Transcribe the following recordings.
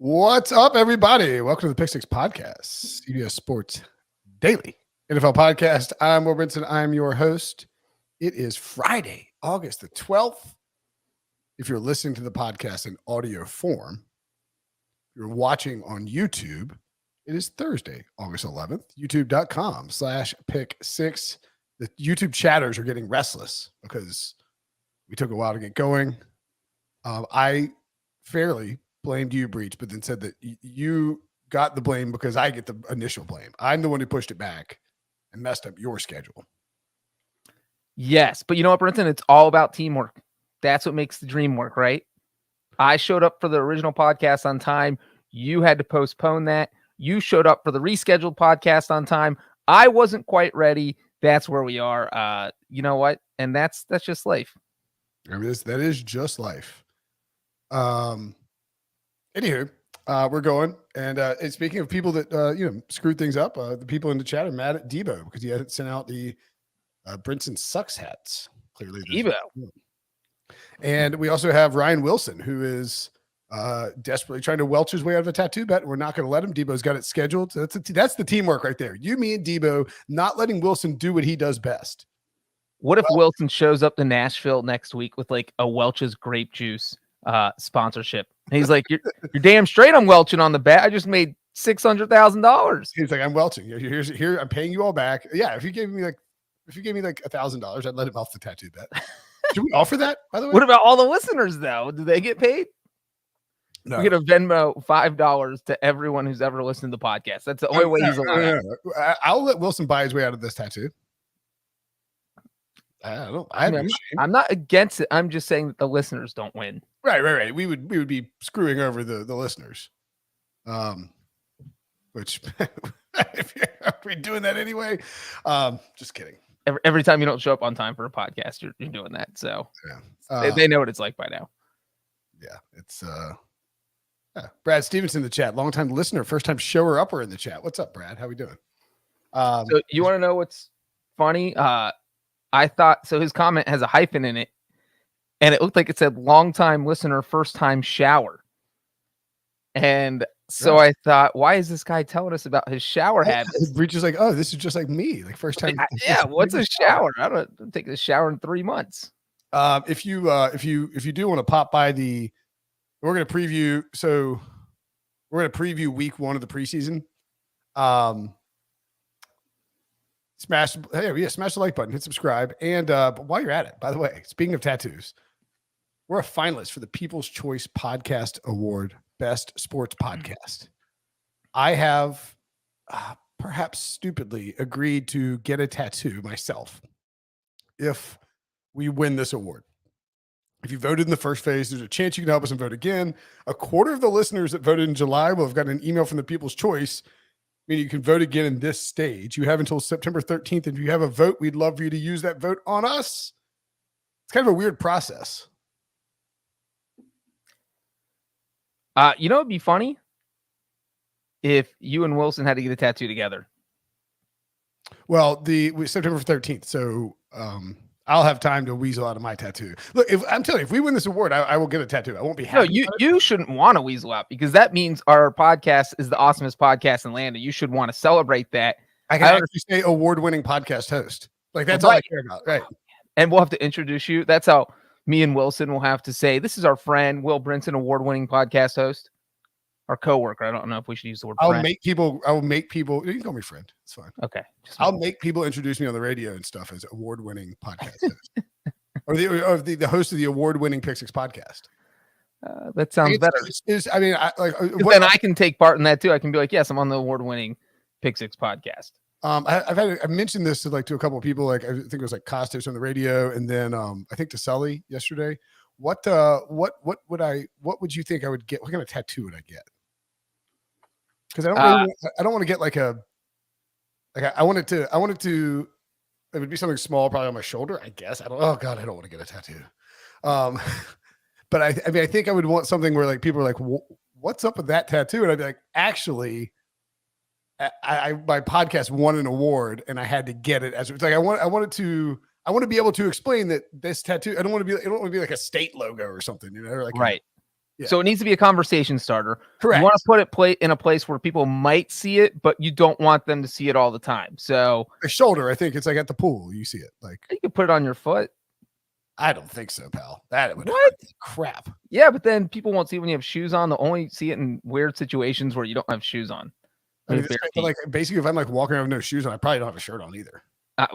What's up, everybody? Welcome to the Pick Six Podcast, CBS Sports Daily NFL Podcast. I'm Will Brinson. I'm your host. It is Friday, August the 12th. If you're listening to the podcast in audio form, if you're watching on YouTube, it is Thursday, August 11th, youtube.com/pick6. The YouTube chatters are getting restless because we took a while to get going. I fairly blamed you, Breech, but then said that you got the blame because I get the initial blame. I'm the one who pushed it back and messed up your schedule. Yes, but you know what, Brinson? It's all about teamwork. That's what makes the dream work, right? I showed up for the original podcast on time. You had to postpone that. You showed up for the rescheduled podcast on time. I wasn't quite ready. That's where we are. You know what? And that's just life. I mean, that is just life. Anywho, we're going. And speaking of people that, screwed things up, the people in the chat are mad at Debo because he hadn't sent out the Brinson Sucks hats. Clearly. Debo. And we also have Ryan Wilson, who is desperately trying to welch his way out of a tattoo bet. We're not going to let him. Debo's got it scheduled. So that's the teamwork right there. You, me, and Debo not letting Wilson do what he does best. What if Wilson shows up to Nashville next week with like a Welch's grape juice sponsorship? And he's like, you're damn straight I'm welching on the bet. I just made $600,000. He's like, I'm welching. Here, I'm paying you all back. Yeah, if you gave me like $1,000, I'd let him off the tattoo bet. Should we offer that, by the way? What about all the listeners, though? Do they get paid? No. We get a Venmo $5 to everyone who's ever listened to the podcast. That's the only way he's allowed. No. I'll let Wilson buy his way out of this tattoo. I'm not against it. I'm just saying that the listeners don't win. Right. We would be screwing over the listeners. Which are we doing that anyway? Just kidding. Every time you don't show up on time for a podcast, you're doing that. So yeah. They know what it's like by now. Yeah, it's Brad Stevenson in the chat, longtime listener, first time shower upper in the chat. What's up, Brad? How we doing? So you want to know what's funny? I thought so. His comment has a hyphen in it, and it looked like it said "longtime listener, first time shower." And so I thought, why is this guy telling us about his shower habits? Breech is like, oh, this is just like me, like first time. Yeah, what's a shower? I don't take a shower in 3 months. If you do want to pop by we're going to preview. So we're going to preview week 1 of the preseason. Smash the like button, hit subscribe. And but while you're at it, by the way, speaking of tattoos, we're a finalist for the People's Choice Podcast Award, Best Sports Podcast. I have perhaps stupidly agreed to get a tattoo myself if we win this award. If you voted in the first phase, there's a chance you can help us and vote again. A quarter of the listeners that voted in July will have gotten an email from the People's Choice. I mean, you can vote again in this stage. You have until September 13th. If you have a vote, we'd love for you to use that vote on us. It's kind of a weird process. It'd be funny if you and Wilson had to get a tattoo together. Well, September 13th. So I'll have time to weasel out of my tattoo. Look, I'm telling you, if we win this award, I will get a tattoo. I won't be happy. No, you shouldn't want to weasel out because that means our podcast is the awesomest podcast in land, and you should want to celebrate that. I can actually say award-winning podcast host. Like that's all I care about, right? And we'll have to introduce you. That's how me and Wilson will have to say, "This is our friend Will Brinson, award-winning podcast host." Our coworker. I don't know if we should use the word. I will make people. You can call me friend. It's fine. Okay. I'll make people introduce me on the radio and stuff as award-winning podcast host, or the host of the award-winning Pick Six podcast. That sounds better. Then I can take part in that too. I can be like, yes, I'm on the award-winning Pick Six podcast. I mentioned this to a couple of people. Like I think it was like Costos on the radio, and then I think to Sully yesterday. What would you think I would get? What kind of tattoo would I get? Because I don't want to get I wanted to it would be something small, probably on my shoulder, I guess. I don't want to get a tattoo. But I think I would want something where like people are like, what's up with that tattoo? And I'd be like, actually, my podcast won an award and I had to get it as it's like I want to be able to explain that this tattoo. I don't want to be like a state logo or something, or like right. Yeah. So it needs to be a conversation starter. Correct. You want to put it in a place where people might see it, but you don't want them to see it all the time. So the shoulder, I think it's like at the pool. You see it. Like you can put it on your foot. I don't think so, pal. That would What? crap. Yeah, but then people won't see it when you have shoes on. They'll only see it in weird situations where you don't have shoes on. I mean, like basically, if I'm like walking around with no shoes on, I probably don't have a shirt on either. I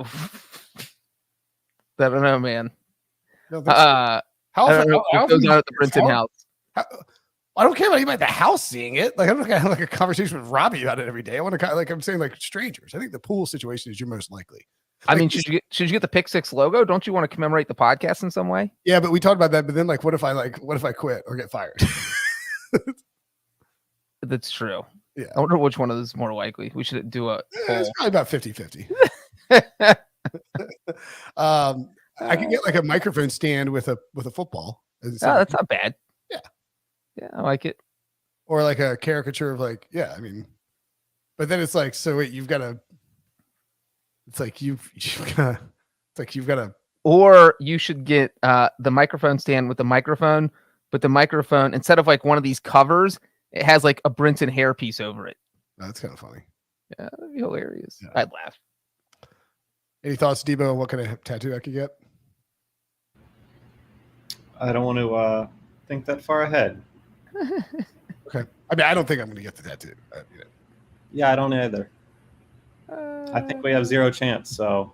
don't know, man. How often goes on at the Brinson house? I don't care about anybody at the house seeing it. Like I'm not gonna have like a conversation with Robbie about it every day. I want to like I'm saying like strangers. I think the pool situation is your most likely. I mean, should you get the Pick Six logo? Don't you want to commemorate the podcast in some way? Yeah, but we talked about that. But then, like, what if I quit or get fired? That's true. Yeah. I wonder which one of those is more likely. We should do a poll. It's probably about 50-50. I could get like a microphone stand with a football. That's not bad. Yeah. Yeah, I like it. Or like a caricature of like, yeah, I mean, but then it's like, so wait, you've got to. It's like you've got to. Or you should get the microphone stand with the microphone, but the microphone, instead of like one of these covers, it has like a Brinson hairpiece over it. That's kind of funny. Yeah, that'd be hilarious. Yeah. I'd laugh. Any thoughts, Debo, on what kind of tattoo I could get? I don't want to think that far ahead. Okay. I mean, I don't think I'm going to get the tattoo. Yeah, I don't either. I think we have zero chance. So.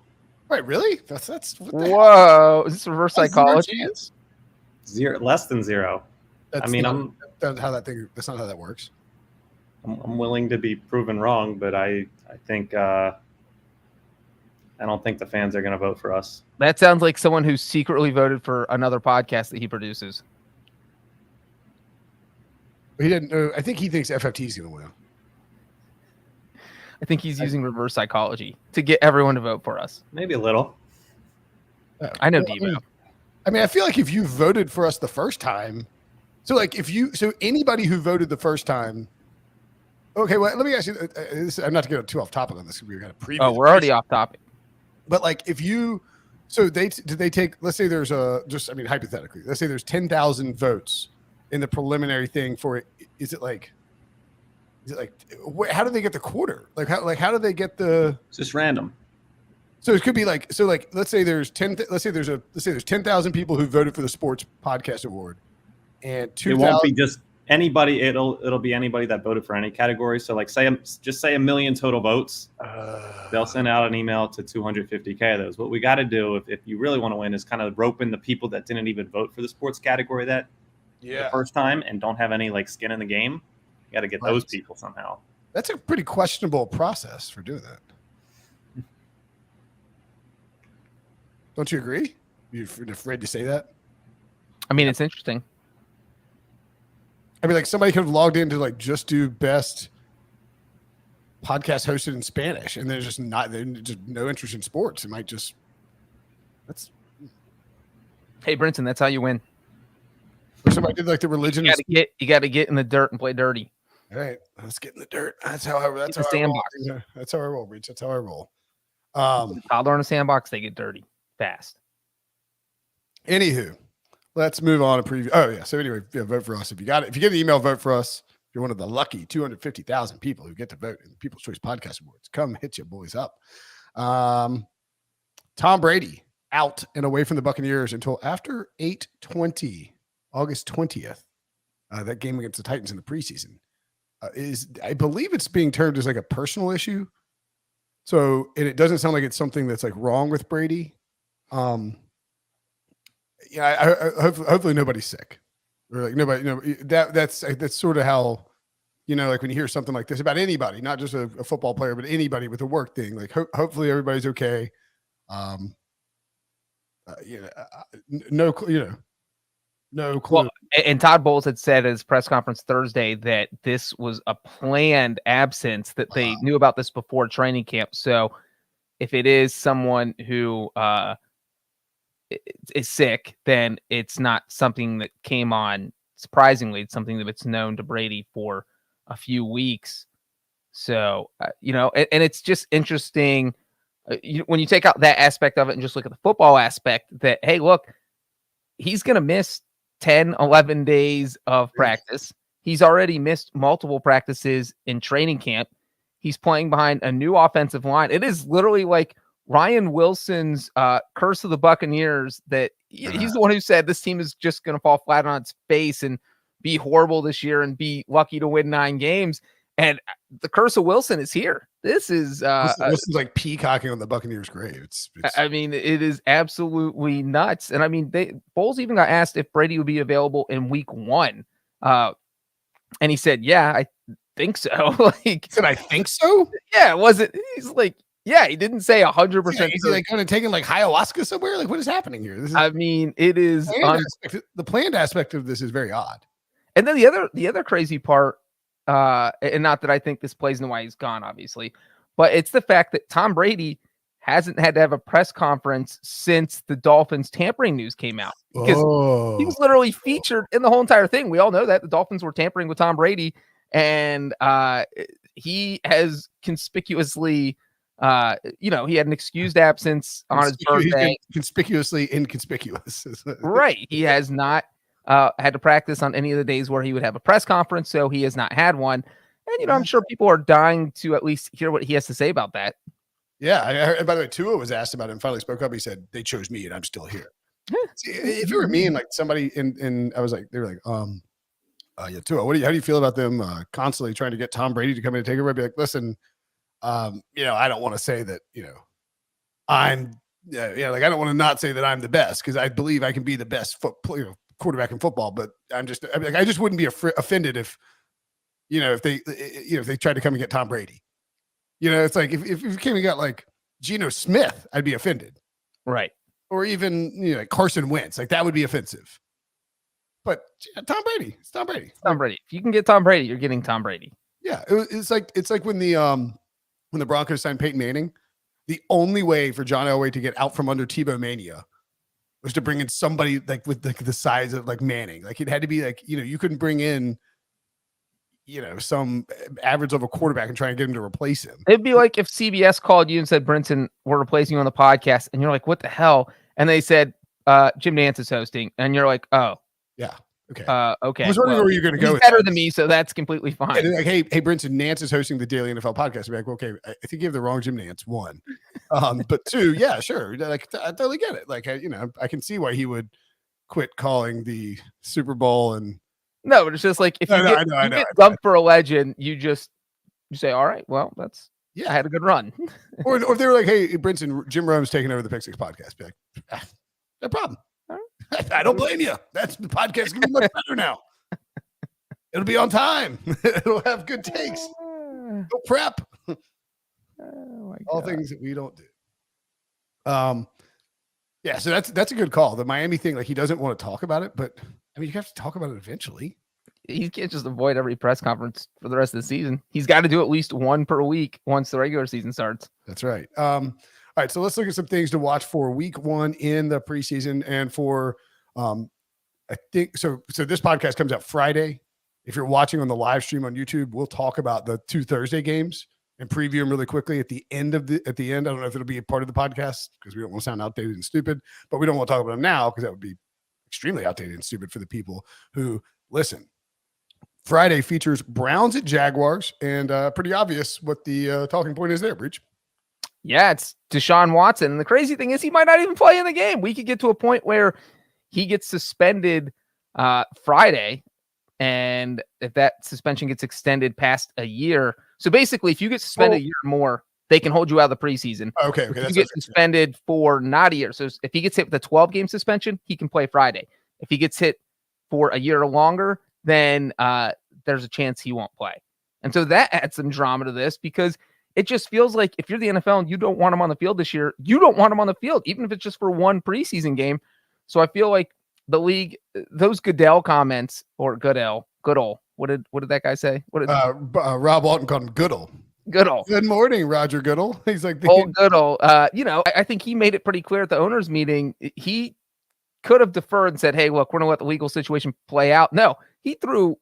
Wait, really? That's what the whoa! Is this reverse psychology? Less than zero. That's not how that works. I'm willing to be proven wrong, but I think I don't think the fans are going to vote for us. That sounds like someone who secretly voted for another podcast that he produces. He didn't. I think he thinks FFT is going to win. I think he's using reverse psychology to get everyone to vote for us. Maybe a little. I know Debo. I mean, I feel like if you voted for us the first time, so anybody who voted the first time. Okay, well, let me ask you. I'm not to get too off topic on this. We're going to preview. Oh, we're already off topic. But like, if you, did they take? Let's say there's hypothetically, let's say there's 10,000 votes in the preliminary thing for it. Is it like, how do they get the quarter? How do they get the? It's just random. So it could be like, let's say there's 10,000 people who voted for the Sports Podcast Award, and 2,000. It won't be just anybody. It'll be anybody that voted for any category. So like, say a million total votes. They'll send out an email to 250K of those. What we got to do if you really want to win is kind of rope in the people that didn't even vote for the sports category the first time and don't have any like skin in the game. You got to get those people somehow. That's a pretty questionable process for doing that. Don't you agree? You're afraid to say that? I mean, it's interesting. I mean, like somebody could have logged in to like just do best podcast hosted in Spanish, and there's just no interest in sports. It might just Hey, Brinson, that's how you win. Or somebody did like the religion. You got to get in the dirt and play dirty. All right, let's get in the dirt. That's how I roll. That's how I roll, Breech. That's how I roll. Toddler in a sandbox, they get dirty fast. Anywho, let's move on to preview. Oh yeah. So anyway, vote for us if you got it. If you get an email, vote for us. If you're one of the lucky 250,000 people who get to vote in the People's Choice Podcast Awards, come hit your boys up. Tom Brady out and away from the Buccaneers until after 8/20, August 20th. That game against the Titans in the preseason. I believe it's being termed as like a personal issue. So, and it doesn't sound like it's something that's like wrong with Brady. Hopefully nobody's sick or like nobody, that's sort of how, like when you hear something like this about anybody, not just a football player, but anybody with a work thing, like hopefully everybody's okay. No clue. Well, and Todd Bowles had said at his press conference Thursday that this was a planned absence, that they knew about this before training camp. So if it is someone who is sick, then it's not something that came on surprisingly. It's something that's known to Brady for a few weeks. So, and it's just interesting when you take out that aspect of it and just look at the football aspect that, hey, look, he's going to miss 10, 11 days of practice. He's already missed multiple practices in training camp. He's playing behind a new offensive line. It is literally like Ryan Wilson's curse of the Buccaneers that he's the one who said this team is just going to fall flat on its face and be horrible this year and be lucky to win 9 games. And the curse of Wilson is here. This is Wilson's like peacocking on the Buccaneers' grave. I mean, it is absolutely nuts. And I mean, Bowles even got asked if Brady would be available in week 1. And he said, yeah, I think so. Like, said, I think so. Yeah, he's like, yeah, he didn't say 100%. Yeah, is he like kind of taking like ayahuasca somewhere? Like, what is happening here? I mean, it is the planned aspect of this is very odd. And then the other crazy part, and not that I think this plays into why he's gone, obviously, but it's the fact that Tom Brady hasn't had to have a press conference since the Dolphins tampering news came out, because he was literally featured in the whole entire thing. We all know that the Dolphins were tampering with Tom Brady, and he has conspicuously, he had an excused absence on his birthday. Conspicuously inconspicuous. Right. He has not had to practice on any of the days where he would have a press conference, so he has not had one. And, I'm sure people are dying to at least hear what he has to say about that. Yeah. I heard, by the way, Tua was asked about it and finally spoke up. He said, they chose me and I'm still here. See, if it were me and like somebody I was like, they were like, yeah, Tua, how do you feel about them constantly trying to get Tom Brady to come in and take over? I'd be like, listen, I don't want to say that, I'm, like, I don't want to not say that I'm the best, because I believe I can be the best quarterback in football, but I just wouldn't be offended if, if they tried to come and get Tom Brady. It's like if you came and got like Geno Smith, I'd be offended. Right. Or even, like Carson Wentz, like that would be offensive. But Tom Brady, it's Tom Brady. Tom Brady. If you can get Tom Brady, you're getting Tom Brady. Yeah. It's like when the Broncos signed Peyton Manning, the only way for John Elway to get out from under Tebow Mania was to bring in somebody like with the size of like Manning. Like it had to be like, you couldn't bring in, some average level quarterback and try and get him to replace him. It'd be like if CBS called you and said, Brinson, we're replacing you on the podcast. And you're like, what the hell? And they said, Jim Nantz is hosting. And you're like, oh. Yeah. Okay. Okay. I was wondering where you're going to go. He's better than me, so that's completely fine. Yeah, like, hey, Brinson, Nantz is hosting the Daily NFL podcast. I'd be like, okay, I think you have the wrong Jim Nantz, 1. But 2, yeah, sure. Like, I totally get it. Like, I can see why he would quit calling the Super Bowl. And no, but it's just like if you get dumped for a legend, you say, all right, well, I had a good run. or if they were like, hey, Brinson, Jim Rome's taking over the Pick Six podcast. Be like, no problem. I don't blame you. The podcast is going to be much better now. It'll be on time. It'll have good takes. No prep. All things that we don't do. Yeah, so that's a good call. The Miami thing, like he doesn't want to talk about it, but I mean, you have to talk about it eventually. He can't just avoid every press conference for the rest of the season. He's got to do at least one per week once the regular season starts. That's right. All right, so let's look at some things to watch for week 1 in the preseason, and for I think so. So this podcast comes out Friday. If you're watching on the live stream on YouTube, we'll talk about the 2 Thursday games and preview them really quickly at the end. I don't know if it'll be a part of the podcast because we don't want to sound outdated and stupid, but we don't want to talk about them now because that would be extremely outdated and stupid for the people who listen. Friday features Browns at Jaguars, and pretty obvious what the talking point is there, Breech. Yeah, it's Deshaun Watson. And the crazy thing is he might not even play in the game. We could get to a point where he gets suspended Friday, and if that suspension gets extended past a year. So basically, if you get suspended a year or more, they can hold you out of the preseason. Okay. If you get suspended for not a year. So if he gets hit with a 12-game suspension, he can play Friday. If he gets hit for a year or longer, then there's a chance he won't play. And so that adds some drama to this, because it just feels like if you're the NFL and you don't want him on the field this year, you don't want him on the field, even if it's just for one preseason game. So I feel like the league, those Goodell comments, or Goodell, what did that guy say? What did Rob Walton called him Goodell? Goodell. Good morning, Roger Goodell. He's like Goodell. I think he made it pretty clear at the owners' meeting. He could have deferred and said, hey, look, we're going to let the legal situation play out. No, he threw,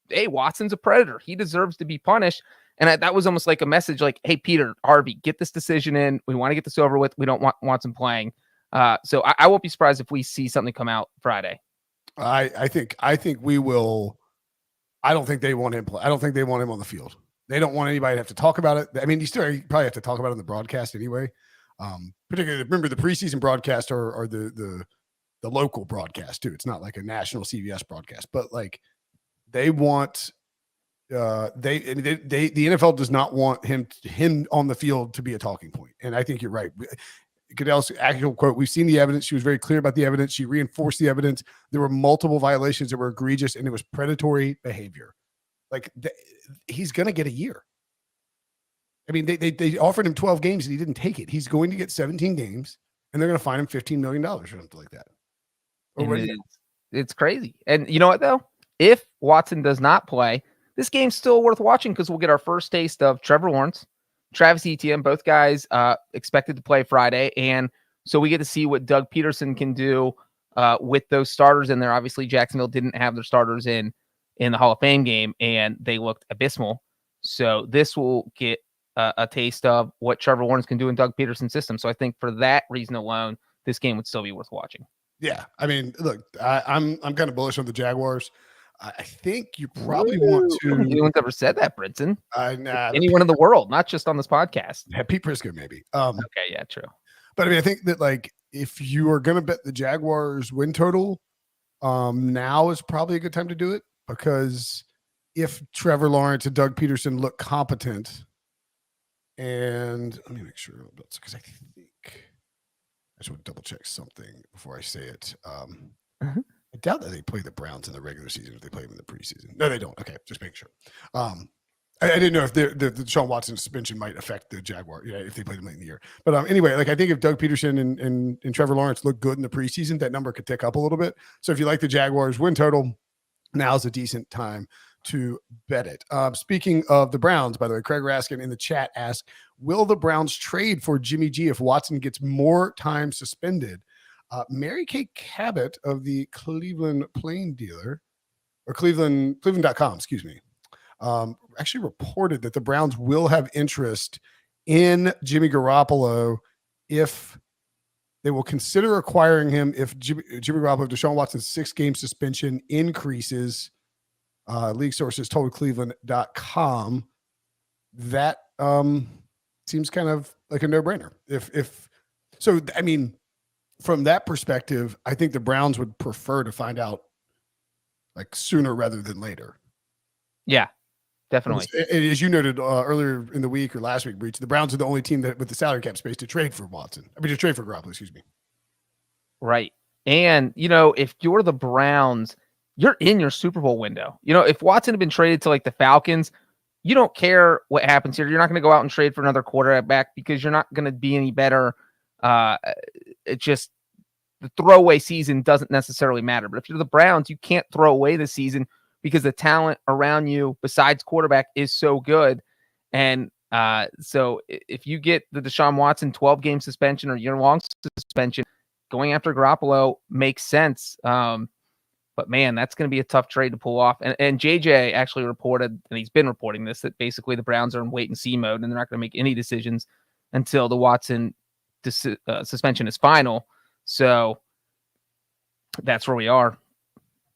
hey, Watson's a predator. He deserves to be punished. And that was almost like a message like, hey, Peter, Harvey, get this decision in. We want to get this over with. We don't want Watson playing. So I won't be surprised if we see something come out Friday. I think we will. I don't think they want him. I don't think they want him on the field. They don't want anybody to have to talk about it. I mean, you probably have to talk about it on the broadcast anyway. Particularly, remember the preseason broadcast or the local broadcast too. It's not like a national CBS broadcast, but like they want the NFL does not want him on the field to be a talking point. And I think you're right. Goodell's actual quote, we've seen the evidence. She was very clear about the evidence. She reinforced the evidence. There were multiple violations that were egregious, and it was predatory behavior. Like he's going to get a year. I mean, they offered him 12 games and he didn't take it. He's going to get 17 games, and they're going to fine him $15 million or something like that. It's crazy. And you know what, though? If Watson does not play, this game's still worth watching because we'll get our first taste of Trevor Lawrence, Travis Etienne, both guys expected to play Friday. And so we get to see what Doug Peterson can do with those starters in there. Obviously, Jacksonville didn't have their starters in the Hall of Fame game, and they looked abysmal. So this will get a taste of what Trevor Lawrence can do in Doug Peterson's system. So I think for that reason alone, this game would still be worth watching. Yeah. I mean, look, I'm kind of bullish on the Jaguars. I think you probably want to. No one's ever said that, Brinson. Nah, anyone in the world, not just on this podcast. Yeah, Pete Prisco, maybe. Okay, yeah, true. But I mean, I think that like if you are going to bet the Jaguars win total, now is probably a good time to do it because if Trevor Lawrence and Doug Peterson look competent, and let me make sure because I think I just want to double check something before I say it. I doubt that they play the Browns in the regular season if they play them in the preseason. No, they don't. Okay, just make sure. I didn't know if the Deshaun Watson suspension might affect the Jaguar, if they play them late in the year. But anyway, like I think if Doug Peterson and Trevor Lawrence look good in the preseason, that number could tick up a little bit. So if you like the Jaguars win total, now's a decent time to bet it. Speaking of the Browns, by the way, Craig Raskin in the chat asked, will the Browns trade for Jimmy G if Watson gets more time suspended? Mary Kay Cabot of the Cleveland Plain Dealer or Cleveland.com, excuse me, actually reported that the Browns will have interest in Jimmy Garoppolo if they will consider acquiring him if Jimmy Garoppolo, Deshaun Watson's 6-game suspension increases. League sources told Cleveland.com. That seems kind of like a no-brainer. If so, I mean, from that perspective, I think the Browns would prefer to find out like sooner rather than later. Yeah, definitely. As you noted earlier in the week or last week, Breech, the Browns are the only team that with the salary cap space to trade for Watson. I mean, to trade for Garoppolo, excuse me. Right. And, if you're the Browns, you're in your Super Bowl window. If Watson had been traded to like the Falcons, you don't care what happens here. You're not going to go out and trade for another quarterback because you're not going to be any better. It's just the throwaway season doesn't necessarily matter. But if you're the Browns, you can't throw away the season because the talent around you besides quarterback is so good. And so if you get the Deshaun Watson 12-game suspension or year-long suspension, going after Garoppolo makes sense. But man, that's going to be a tough trade to pull off. And JJ actually reported, and he's been reporting this, that basically the Browns are in wait and see mode and they're not going to make any decisions until the Watson suspension is final. So that's where we are.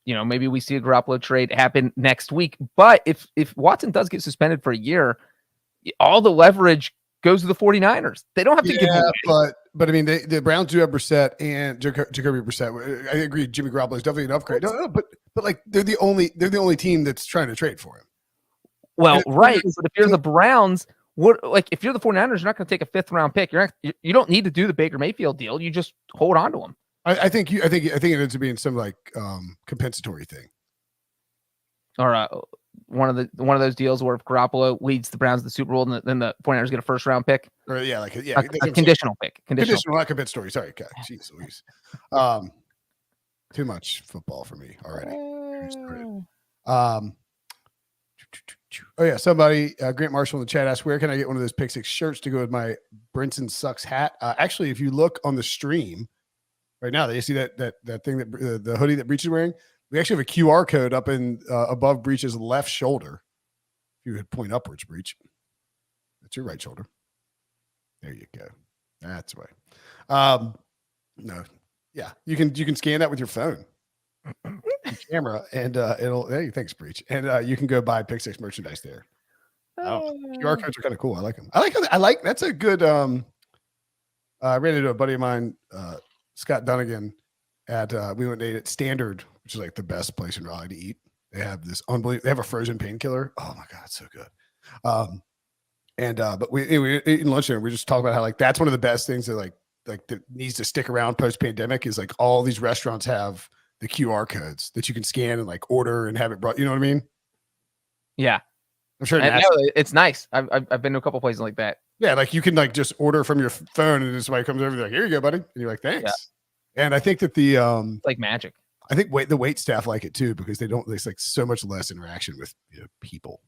Maybe we see a Garoppolo trade happen next week. But if Watson does get suspended for a year, all the leverage goes to the 49ers. They don't have to give away. But I mean, the Browns do have Brissett and Jacoby Brissett. I agree. Jimmy Garoppolo is definitely an upgrade. No, but like they're the only team that's trying to trade for him. Well, right. But if you're the Browns, if you're the 49ers, you're not going to take a 5th round pick. You don't need to do the Baker Mayfield deal. You just hold on to him. I think it ends up being some like compensatory thing. Or one of those deals where if Garoppolo leads the Browns to the Super Bowl, and then the 49ers get a 1st round pick. Or a conditional pick. Conditional, not compensatory. Sorry, jeez Louise. Too much football for me already. Oh yeah, somebody Grant Marshall in the chat asked, where can I get one of those Pick Six shirts to go with my Brinson Sucks hat? Actually, if you look on the stream right now, you see that thing that the hoodie that Breech is wearing. We actually have a QR code up in above Breech's left shoulder. If you would point upwards, Breech. That's your right shoulder. There you go. That's right. No, yeah, you can scan that with your phone. camera, and it'll. Hey, thanks, Breech. And you can go buy Pick Six merchandise there. QR codes are kind of cool. I like them. I like. That's a good. I ran into a buddy of mine, Scott Dunnigan, at we went to eat at Standard, which is like the best place in Raleigh to eat. They have this unbelievable. They have a frozen painkiller. Oh my god, it's so good. But we eating lunch there. We just talk about how like that's one of the best things that like that needs to stick around post pandemic is like all these restaurants have the QR codes that you can scan and like order and have it brought. You know what I mean? Yeah, I'm sure it's nice. I've been to a couple places like that. Yeah, like you can like just order from your phone and somebody comes over, like, here you go, buddy. And you're like, thanks. Yeah. And I think that the like magic. I think the wait staff like it too because there's like so much less interaction with people.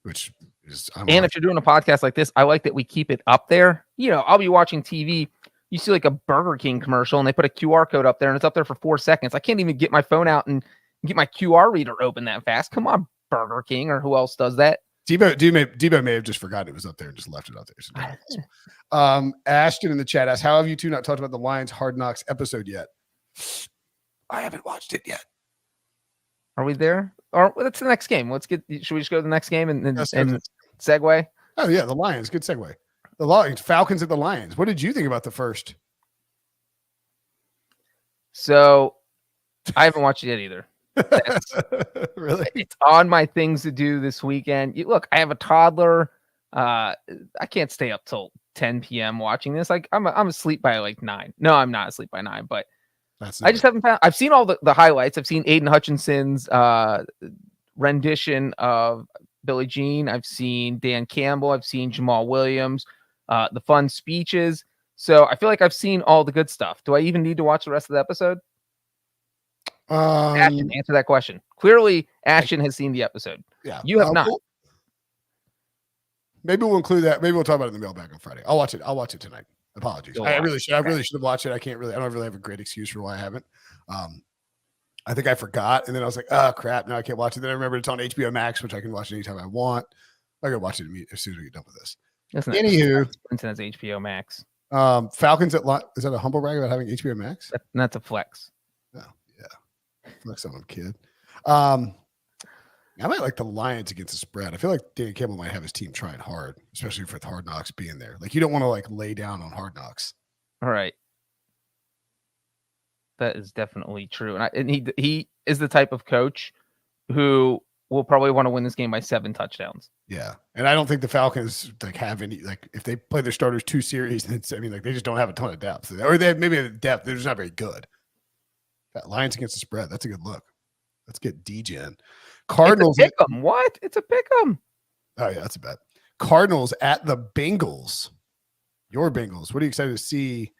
Which is if you're doing a podcast like this, I like that we keep it up there. I'll be watching TV. You see like a Burger King commercial and they put a QR code up there and it's up there for 4 seconds. I can't even get my phone out and get my QR reader open that fast. Come on, Burger King, or who else does that? Debo may have just forgotten it was up there and just left it up there. So Ashton in the chat asks, how have you two not talked about the Lions Hard Knocks episode yet? I haven't watched it yet. Are we there? Or that's the next game. Should we just go to the next game and segue? Oh yeah, the Lions. Good segue. The Lions, Falcons at the Lions. What did you think about the first? So I haven't watched it yet either. Really? It's on my things to do this weekend. Look, I have a toddler. I can't stay up till 10 p.m. watching this. Like I'm asleep by like 9. No, I'm not asleep by 9, but I just haven't found. I've seen all the highlights. I've seen Aiden Hutchinson's rendition of Billie Jean. I've seen Dan Campbell. I've seen Jamal Williams. The fun speeches. So I feel like I've seen all the good stuff. Do I even need to watch the rest of the episode? Ashton, answer that question. Clearly, Ashton has seen the episode. Yeah, you have not. Maybe we'll include that. Maybe we'll talk about it in the mailbag on Friday. I'll watch it tonight. Apologies. I really should have watched it. I don't really have a great excuse for why I haven't. I think I forgot, and then I was like, oh crap, now I can't watch it. Then I remembered it's on HBO Max, which I can watch anytime I want. I can watch it as soon as we get done with this. Anywho, Brinson has HBO Max. Falcons at is that a humble brag about having HBO Max? That's a flex. Oh yeah, flex on them, kid. I might like the Lions against the spread. I feel like Dan Campbell might have his team trying hard, especially with Hard Knocks being there. Like you don't want to like lay down on Hard Knocks. All right. That is definitely true. And he is the type of coach who will probably want to win this game by 7 touchdowns. Yeah. And I don't think the Falcons like have any, like if they play their starters 2 series, like they just don't have a ton of depth. Or they have maybe a depth, they're just not very good. That Lions against the spread, that's a good look. Let's get DGen. Cardinals. It's a pick 'em. What? It's a pick 'em. Oh yeah, that's a bet. Cardinals at the Bengals. Your Bengals. What are you excited to see?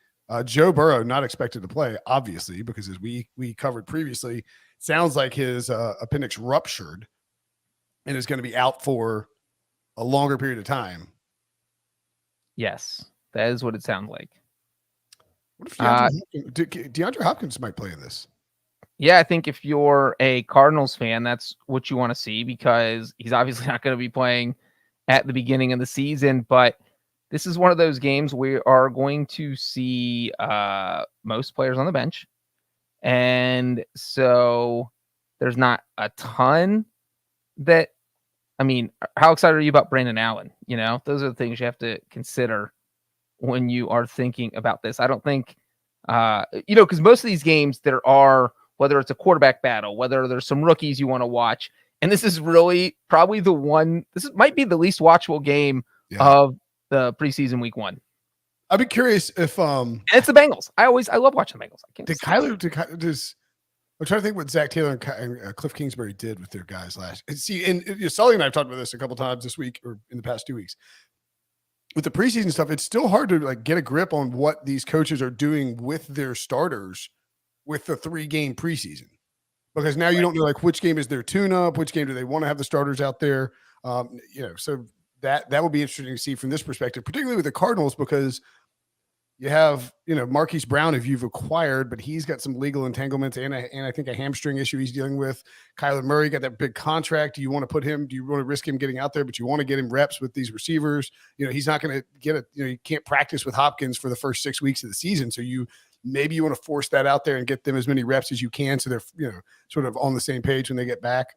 Joe Burrow not expected to play, obviously, because as we covered previously, sounds like his appendix ruptured and is going to be out for a longer period of time. Yes, that is what it sounds like. What if DeAndre Hopkins might play in this? Yeah, I think if you're a Cardinals fan, that's what you want to see because he's obviously not going to be playing at the beginning of the season. But this is one of those games we are going to see most players on the bench. And so there's not a ton that, I mean, how excited are you about Brandon Allen? You know, those are the things you have to consider when you are thinking about this. I don't think, because most of these games there are, whether it's a quarterback battle, whether there's some rookies you want to watch. And this is really probably might be the least watchable game of the preseason week 1. I'd be curious if and it's the Bengals. I love watching the Bengals. I'm trying to think what Zach Taylor and Cliff Kingsbury did with their guys last. See, and Sully and I have talked about this a couple times this week or in the past 2 weeks. With the preseason stuff, it's still hard to like get a grip on what these coaches are doing with their starters with the 3-game preseason, because now you don't know like which game is their tune-up, which game do they want to have the starters out there. So that will be interesting to see from this perspective, particularly with the Cardinals, because You have, Marquise Brown, if you've acquired, but he's got some legal entanglements and I think a hamstring issue he's dealing with. Kyler Murray got that big contract. Do you want to risk him getting out there, but you want to get him reps with these receivers? He's not going to get it. You can't practice with Hopkins for the first 6 weeks of the season. So maybe you want to force that out there and get them as many reps as you can. So they're, sort of on the same page when they get back.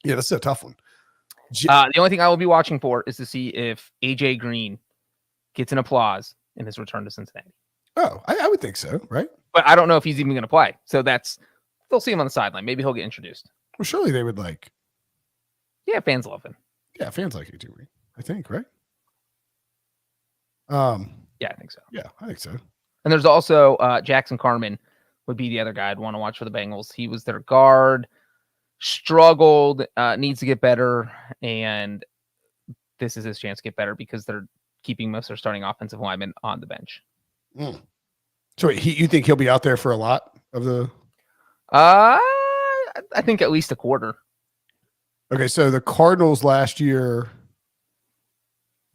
That's a tough one. The only thing I will be watching for is to see if AJ Green gets an applause in his return to Cincinnati. Oh, I would think so, right? But I don't know if he's even going to play. So they'll see him on the sideline. Maybe he'll get introduced. Well, surely they would Yeah, fans love him. Yeah, fans like AJ Green, I think, right? Yeah, I think so. Yeah, I think so. And there's also Jackson Carman would be the other guy I'd want to watch for the Bengals. He was their guard, struggled, needs to get better, and this is his chance to get better because they're keeping most of their starting offensive linemen on the bench. So you think he'll be out there for a lot of the? I think at least a quarter. Okay, so the Cardinals last year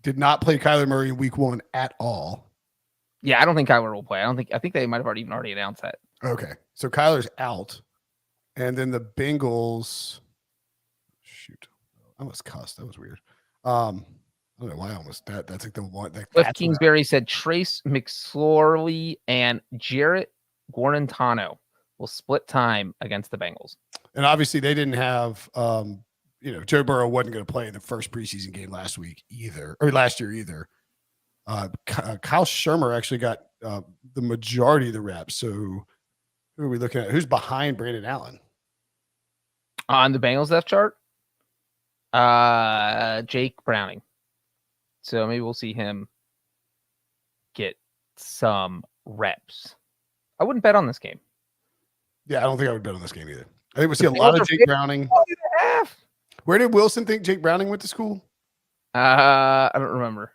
did not play Kyler Murray in week 1 at all. Yeah, I don't think Kyler will play. I think they might have already announced that. Okay, so Kyler's out, and then the Bengals. Shoot, I almost cussed. That was weird. I don't know why I almost that. That's like the one. Cliff Kingsbury said Trace McSorley and Jarrett Guarantano will split time against the Bengals. And obviously, they didn't have. Joe Burrow wasn't going to play in the first preseason game last year either. Kyle Shermer actually got the majority of the reps. So who are we looking at? Who's behind Brandon Allen on the Bengals depth chart? Jake Browning. So maybe we'll see him get some reps. I wouldn't bet on this game. Yeah, I don't think I would bet on this game either. I think we'll see a lot of Jake Browning. Where did Wilson think Jake Browning went to school? I don't remember.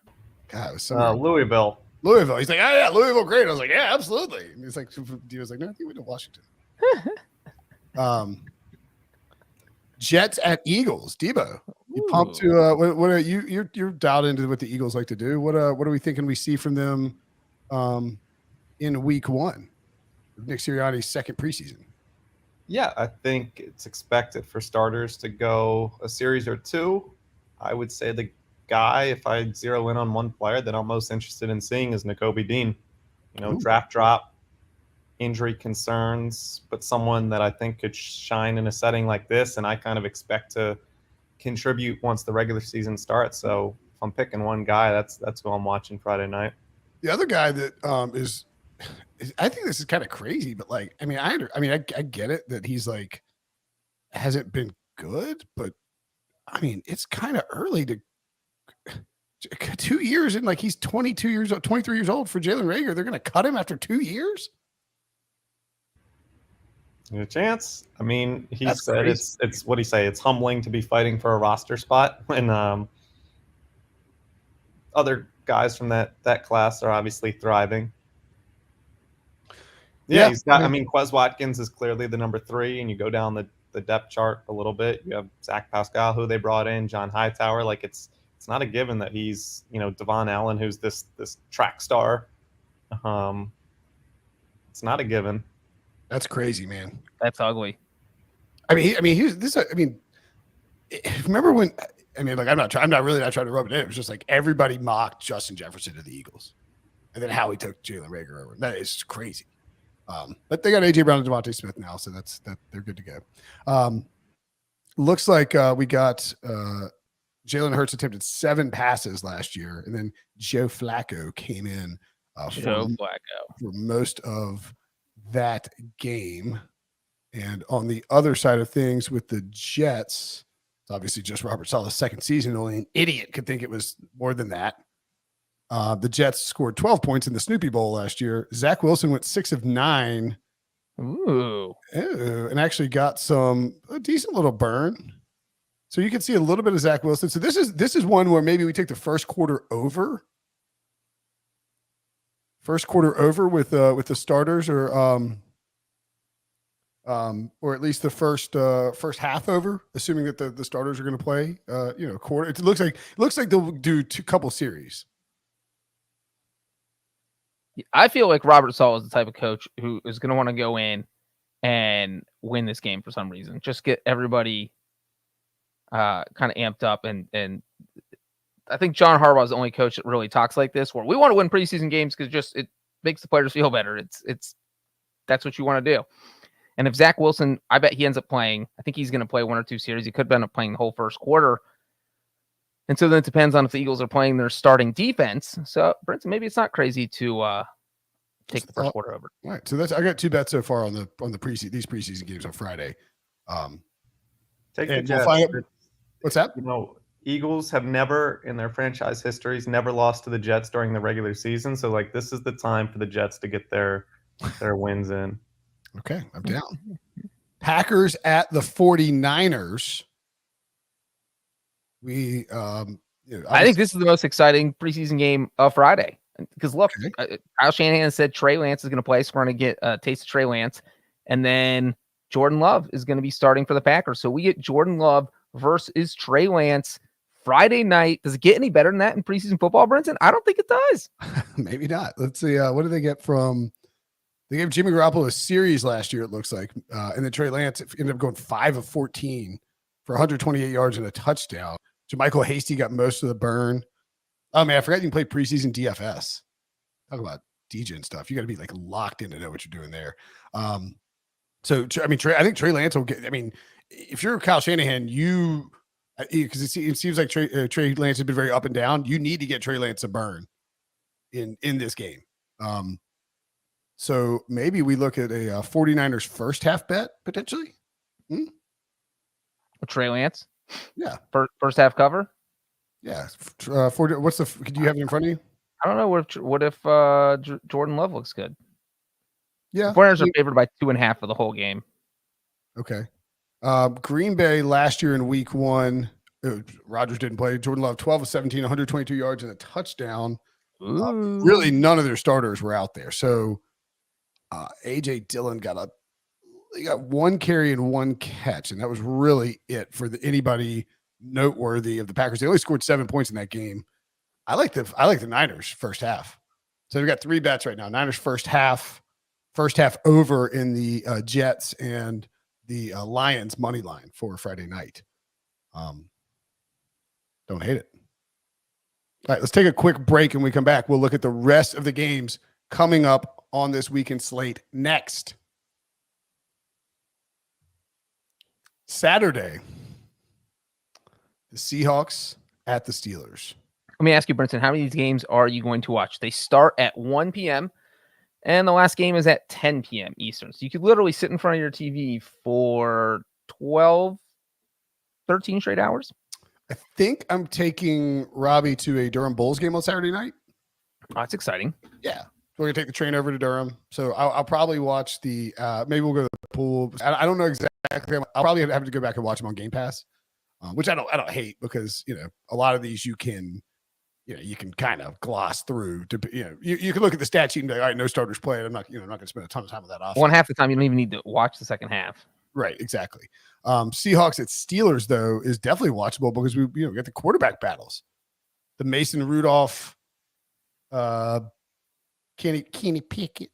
God, it was Louisville. Louisville. He's like, oh yeah, Louisville, great. I was like, yeah, absolutely. And he's like, he was like, no, he went to Washington. Jets at Eagles. Debo, you pumped to what are you're dialed into what the Eagles like to do. What are we thinking we see from them in week 1? Nick Sirianni's second preseason. Yeah, I think it's expected for starters to go a series or two. I would say the guy, if I zero in on one player that I'm most interested in seeing, is Nakobe Dean. Draft drop, injury concerns, but someone that I think could shine in a setting like this, and I kind of expect to contribute once the regular season starts. So if I'm picking one guy, that's who I'm watching Friday night. The other guy that is I think this is kind of crazy, but I get it that he's hasn't been good, but I mean, it's kind of early to 2 years in, he's 23 years old for Jalen Reagor. They're going to cut him after 2 years. A chance. I mean, he That's said crazy. it's what he say. It's humbling to be fighting for a roster spot when other guys from that class are obviously thriving. Yeah, he's got. I mean, Quez Watkins is clearly the number 3, and you go down the depth chart a little bit. You have Zach Pascal, who they brought in, John Hightower. It's not a given that he's Devon Allen, who's this track star. It's not a given. That's crazy, man. That's ugly. Remember when? I'm really not trying to rub it in. It was just everybody mocked Justin Jefferson to the Eagles, and then Howie took Jalen Reagor over. That is crazy. But they got AJ Brown and Devontae Smith now, so they're good to go. Looks like we got Jalen Hurts attempted 7 passes last year, and then Joe Flacco came in for most of that game. And on the other side of things with the Jets, it's obviously just Robert Saleh's second season. Only an idiot could think it was more than that. The Jets scored 12 points in the Snoopy Bowl last year. Zach Wilson went 6 of 9. Ooh. And actually got a decent little burn. So you can see a little bit of Zach Wilson. So this is one where maybe we take the first quarter over. First quarter over with the starters, or at least the first half over, assuming that the starters are going to play. Quarter. It looks like they'll do a couple series. I feel like Robert Saleh is the type of coach who is going to want to go in and win this game for some reason. Just get everybody kind of amped up. And I think John Harbaugh is the only coach that really talks like this, where we want to win preseason games because it makes the players feel better. That's what you want to do. And if Zach Wilson, I bet he ends up playing. I think he's going to play 1 or 2 series. He could end up playing the whole first quarter. And so then it depends on if the Eagles are playing their starting defense. So, Brinson, maybe it's not crazy to take the first quarter over. All right. So I got 2 bets so far on the preseason, these preseason games on Friday. Take the and Jets. What's that? Eagles have never in their franchise histories never lost to the Jets during the regular season. So this is the time for the Jets to get their wins in. Okay, I'm down. Packers at the 49ers. I think this is the most exciting preseason game of Friday because look, Kyle Shanahan said Trey Lance is going to play, so we're going to get a taste of Trey Lance, and then Jordan Love is going to be starting for the Packers. So we get Jordan Love versus Trey Lance Friday night. Does it get any better than that in preseason football, Brinson? I don't think it does. Maybe not. Let's see. What did they get from? They gave Jimmy Garoppolo a series last year, it looks like, and then Trey Lance ended up going 5 of 14 for 128 yards and a touchdown. Jermichael Hasty got most of the burn. Oh man, I forgot you can play preseason DFS. Talk about DJ and stuff. You got to be like locked in to know what you're doing there. So I mean, I think Trey Lance will get. I mean, if you're Kyle Shanahan, because it seems like Trey Lance has been very up and down. You need to get Trey Lance a burn in this game. So maybe we look at a 49ers first half bet potentially. Trey Lance. Yeah. First half cover. Yeah. What's the? Do you have it in front of you? I don't know what if Jordan Love looks good. Yeah. The 49ers are favored by 2.5 for the whole game. Okay. Green Bay last year in week 1, Rodgers didn't play. Jordan Love 12 of 17, 122 yards and a touchdown. Really, none of their starters were out there. So AJ Dillon got 1 carry and 1 catch, and that was really it for anybody noteworthy of the Packers. They only scored 7 points in that game. I like the Niners first half. So we've got 3 bets right now. Niners first half over in the Jets and the Lions money line for Friday night. Don't hate it. All right, let's take a quick break, and we come back. We'll look at the rest of the games coming up on this weekend slate next. Saturday, the Seahawks at the Steelers. Let me ask you, Brinson, how many of these games are you going to watch? They start at 1 p.m. and the last game is at 10 p.m. Eastern. So you could literally sit in front of your TV for 12, 13 straight hours. I think I'm taking Robbie to a Durham Bulls game on Saturday night. Oh, that's exciting. Yeah. We're going to take the train over to Durham. So I'll probably watch maybe we'll go to the pool. I don't know exactly. I'll probably have to go back and watch them on Game Pass, which I don't hate because, a lot of these you can kind of gloss through you can look at the stat sheet and be like, all right, no starters played. I'm not going to spend a ton of time on that offense. Half the time you don't even need to watch the second half. Right. Exactly. Seahawks at Steelers though is definitely watchable because we got the quarterback battles, the Mason Rudolph, Kenny Pickett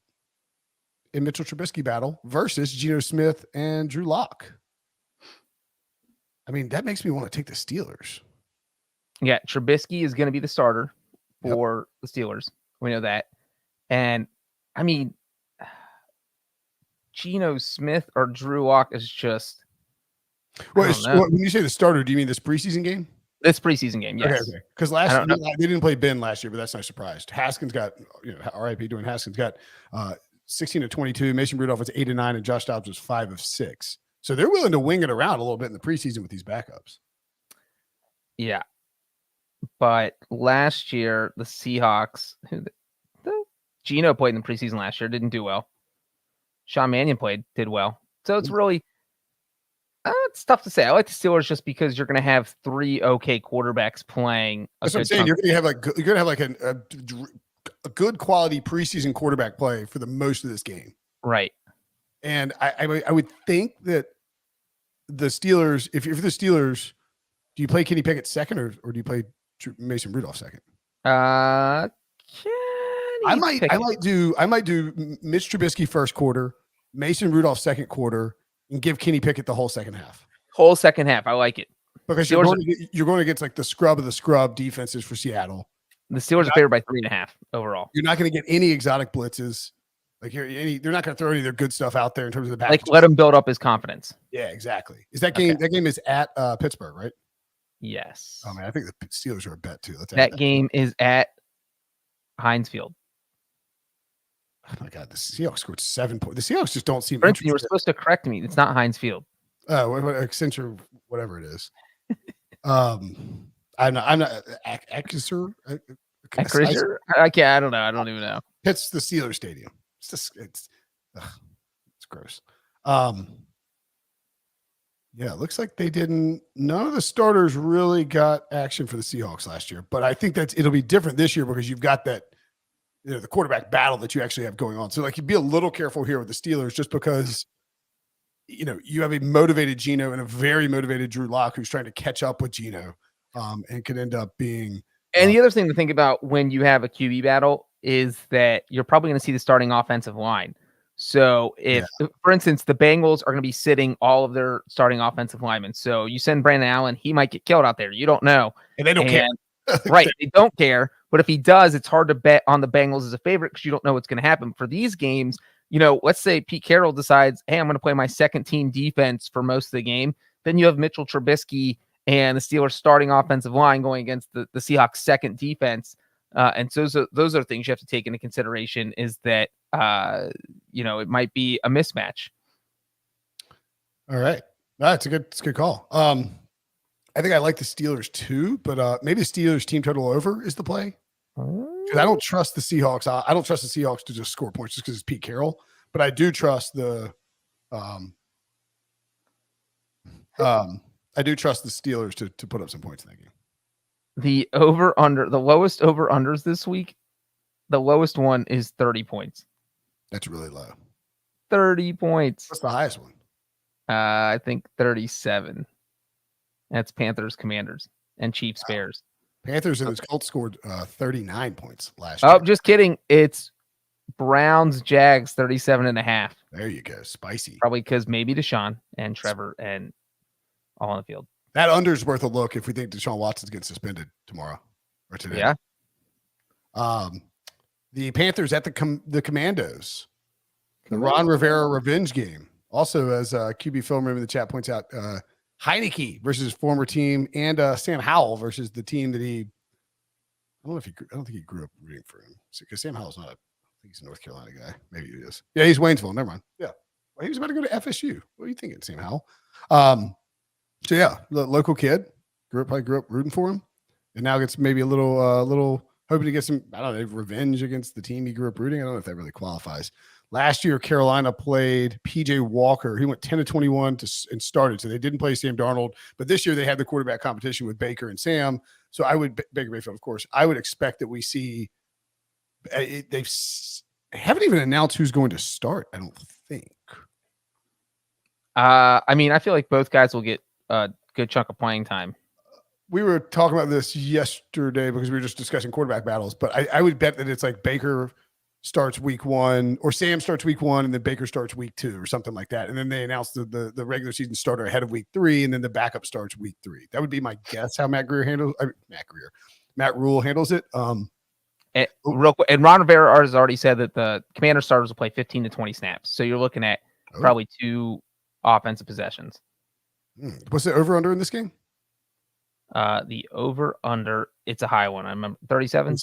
and Mitchell Trubisky battle versus Geno Smith and Drew Lock. I mean, that makes me want to take the Steelers. Yeah, Trubisky is going to be the starter for the Steelers. We know that. And, I mean, Geno Smith or Drew Lock is just When you say the starter, do you mean this preseason game? This preseason game, yes. Okay. Because last year, they didn't play Ben last year, but that's not surprised. Haskins got, RIP doing Haskins got 16 of 22. Mason Rudolph was 8 of 9, and Josh Dobbs was 5 of 6. So they're willing to wing it around a little bit in the preseason with these backups. Yeah. But last year, the Seahawks, Geno played in the preseason last year, didn't do well. Sean Mannion did well. So it's really, it's tough to say. I like the Steelers just because you're going to have 3 okay quarterbacks playing. That's what I'm saying. You're going to have a good quality preseason quarterback play for the most of this game. Right. And I would think that the Steelers, if you're the Steelers, do you play Kenny Pickett second or do you play Mason Rudolph second? Kenny I might do Mitch Trubisky first quarter, Mason Rudolph second quarter, and give Kenny Pickett the whole second half. Whole second half. I like it. Because you're going against like the scrub of the scrub defenses for Seattle. The Steelers are favored by 3.5 overall. You're not going to get any exotic blitzes. Like they're not going to throw any of their good stuff out there in terms of the back. Like let him build up his confidence. Yeah, exactly. Is that game? Okay. That game is at Pittsburgh, right? Yes. Oh man, I think the Steelers are a bet too. That game is at Heinz Field. Oh my God, the Seahawks scored 7 points. The Seahawks just don't seem. You were supposed to correct me. It's not Heinz Field. Accenture, whatever it is. I'm not Accenture. I can't. I don't know. I don't even know. It's the Steelers Stadium. It's gross. Yeah, it looks like none of the starters really got action for the Seahawks last year, but I think it'll be different this year because you've got that, the quarterback battle that you actually have going on. So like you'd be a little careful here with the Steelers just because, you have a motivated Geno and a very motivated Drew Lock who's trying to catch up with Geno and could end up being. And the other thing to think about when you have a QB battle is that you're probably going to see the starting offensive line. So if, for instance, the Bengals are going to be sitting all of their starting offensive linemen. So you send Brandon Allen, he might get killed out there. You don't know. And they don't care. Right. They don't care. But if he does, it's hard to bet on the Bengals as a favorite because you don't know what's going to happen. For these games, let's say Pete Carroll decides, hey, I'm going to play my second team defense for most of the game. Then you have Mitchell Trubisky and the Steelers starting offensive line going against the Seahawks second defense. And so those are things you have to take into consideration is that, it might be a mismatch. All right. It's a good call. I think I like the Steelers too, but maybe the Steelers team total over is the play. Because I don't trust the Seahawks. I don't trust the Seahawks to just score points just because it's Pete Carroll, but I do trust the Steelers to put up some points in that game. The lowest over unders this week, the lowest one is 30 points. That's really low. 30 points. What's the highest one? I think 37. That's Panthers, Commanders, and Chiefs, Bears. Panthers and the Colts scored 39 points last year. Oh, just kidding. It's Browns, Jags, 37.5. There you go. Spicy. Probably because maybe Deshaun and Trevor and all on the field. That under is worth a look if we think Deshaun Watson's getting suspended tomorrow or today. Yeah. The Panthers at the Commandos. The Ron Rivera revenge game. Also, as QB Film Room in the chat points out, Heineke versus his former team and Sam Howell versus the team that I don't think he grew up rooting for him because Sam Howell's not I think he's a North Carolina guy. Maybe he is. Yeah, he's Waynesville. Never mind. Yeah. Well, he was about to go to FSU. What are you thinking, Sam Howell? So yeah, the local kid probably grew up rooting for him and now gets maybe a little hoping to get some, I don't know, revenge against the team he grew up rooting. I don't know if that really qualifies. Last year, Carolina played PJ Walker. He went 10-21 and started. So they didn't play Sam Darnold. But this year they had the quarterback competition with Baker and Sam. So Baker Mayfield, of course. I would expect that we see they haven't even announced who's going to start, I don't think. I feel like both guys will get a good chunk of playing time. We were talking about this yesterday because we were just discussing quarterback battles. But I would bet that it's like Baker starts week 1 or Sam starts week 1 and then Baker starts week 2 or something like that. And then they announce the regular season starter ahead of week 3 and then the backup starts week 3. That would be my guess how Matt Rule handles it. Real quick, and Ron Rivera has already said that the Commander starters will play 15 to 20 snaps. So you're looking at probably 2 offensive possessions. What's the over under in this game? The over under, it's a high one. I remember 37.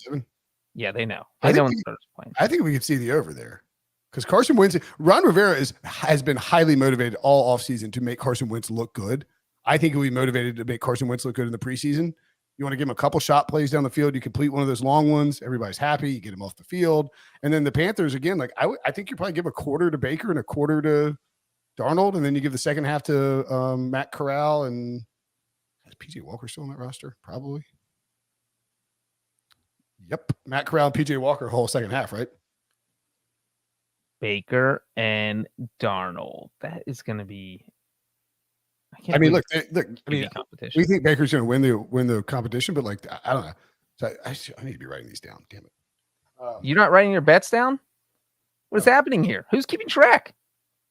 Yeah, they know. I think we could see the over there because Carson Wentz. Ron Rivera has been highly motivated all offseason to make Carson Wentz look good. I think he'll be motivated to make Carson Wentz look good in the preseason. You want to give him a couple shot plays down the field. You complete one of those long ones. Everybody's happy. You get him off the field. And then the Panthers, again, I think you probably give a quarter to Baker and a quarter to Darnold. And then you give the second half to Matt Corral. And is PJ Walker still on that roster? Probably. Yep. Matt Corral and PJ Walker whole second half, right? Baker and Darnold. That is going to be. Look. We think Baker's going to win the competition, but I don't know. So I need to be writing these down. Damn it. You're not writing your bets down? What is happening here? Who's keeping track?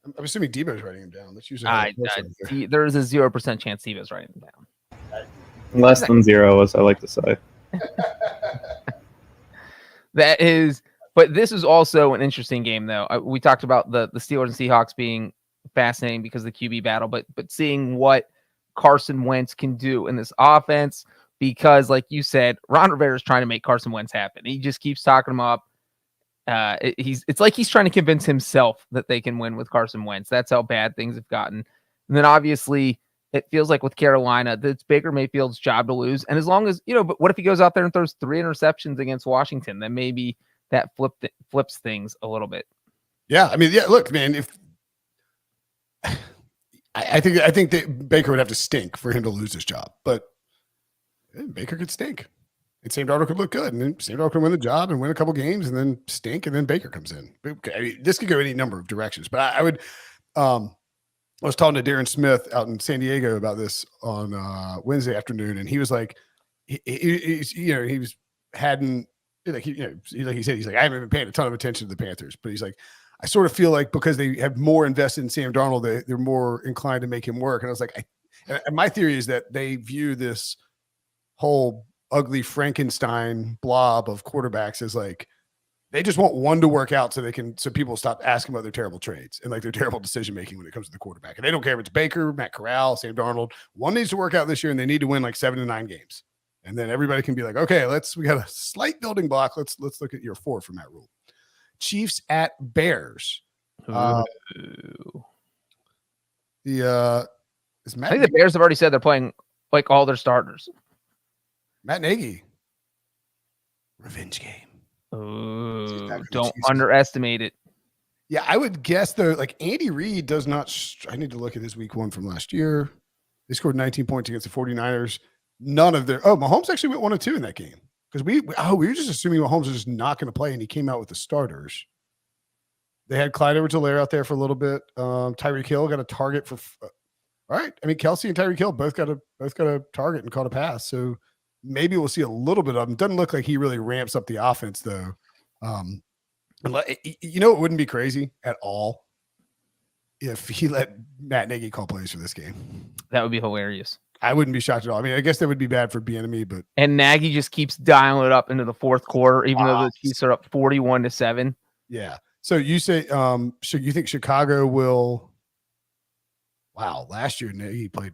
I'm assuming Debo's writing them down. That's usually how it works over there. There is a 0% chance Debo's writing them down. Less than 0, as I like to say. That is, but this is also an interesting game, though. We talked about the Steelers and Seahawks being fascinating because of the QB battle, but seeing what Carson Wentz can do in this offense, because like you said, Ron Rivera is trying to make Carson Wentz happen. He just keeps talking him up. It's like he's trying to convince himself that they can win with Carson Wentz. That's how bad things have gotten. And then obviously it feels like with Carolina, that it's Baker Mayfield's job to lose. And as long as, but what if he goes out there and throws 3 interceptions against Washington? Then maybe that flips things a little bit. Yeah. I mean, look, man, if I think that Baker would have to stink for him to lose his job, but Baker could stink. And Sam Darnold could look good, and then Sam Darnold could win the job and win a couple games, and then stink, and then Baker comes in. I mean, this could go any number of directions. But I would. I was talking to Darren Smith out in San Diego about this on Wednesday afternoon, and he was like, he hadn't like he said he's like I haven't been paying a ton of attention to the Panthers, but he's like I sort of feel like because they have more invested in Sam Darnold, they're more inclined to make him work. And I was like, and my theory is that they view this whole ugly Frankenstein blob of quarterbacks as like they just want one to work out so people stop asking about their terrible trades and like their terrible decision making when it comes to the quarterback. And they don't care if it's Baker, Matt Corral, Sam Darnold. One needs to work out this year, and they need to win like 7 to 9 games. And then everybody can be like, okay, we got a slight building block. Let's look at year 4 from that rule. Chiefs at Bears. I think the Bears have already said they're playing like all their starters. Matt Nagy. Revenge game. Ooh, don't underestimate it. Yeah, I would guess though, like Andy Reid does not. I need to look at his week 1 from last year. They scored 19 points against the 49ers. None of their. Mahomes actually went 1-2 in that game because we were just assuming Mahomes was just not going to play, and he came out with the starters. They had Clyde Edwards-Helaire out there for a little bit. Tyreek Hill got a target for. All right, I mean Kelsey and Tyreek Hill both got a target and caught a pass. So maybe we'll see a little bit of him. Doesn't look like he really ramps up the offense though. It wouldn't be crazy at all if he let Matt Nagy call plays for this game. That would be hilarious. I wouldn't be shocked at all. I mean, I guess that would be bad for Bieniemy, but Nagy just keeps dialing it up into the 4th quarter, even though the Chiefs are up 41-7. Yeah. So you say, you think Chicago will? Wow, last year Nagy played.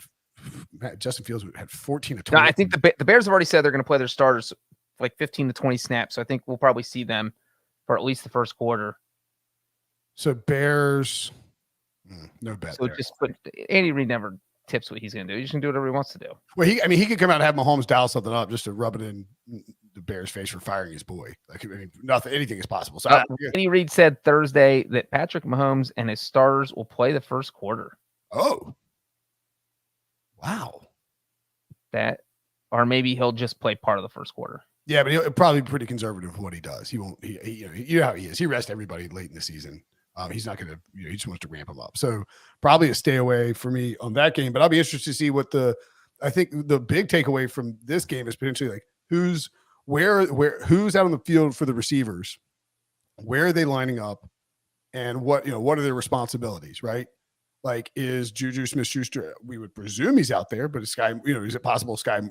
Justin Fields had 14 to 20. No, I think the Bears have already said they're going to play their starters like 15 to 20 snaps. So I think we'll probably see them for at least the first quarter. So Bears, no bet. So Andy Reid never tips what he's going to do. He's going to do whatever he wants to do. Well, he could come out and have Mahomes dial something up just to rub it in the Bears' face for firing his boy. Like, I mean, anything is possible. So Andy Reid said Thursday that Patrick Mahomes and his starters will play the first quarter. Oh, wow. Or maybe he'll just play part of the first quarter. Yeah, but he'll probably be pretty conservative with what he does. He won't. You know how he is. He rests everybody late in the season. He's not going to. He just wants to ramp them up. So probably a stay away for me on that game. But I'll be interested to see what I think the big takeaway from this game is potentially like who's out on the field for the receivers, where are they lining up, and what are their responsibilities, right? Like, is Juju Smith-Schuster? We would presume he's out there, but is it possible Sky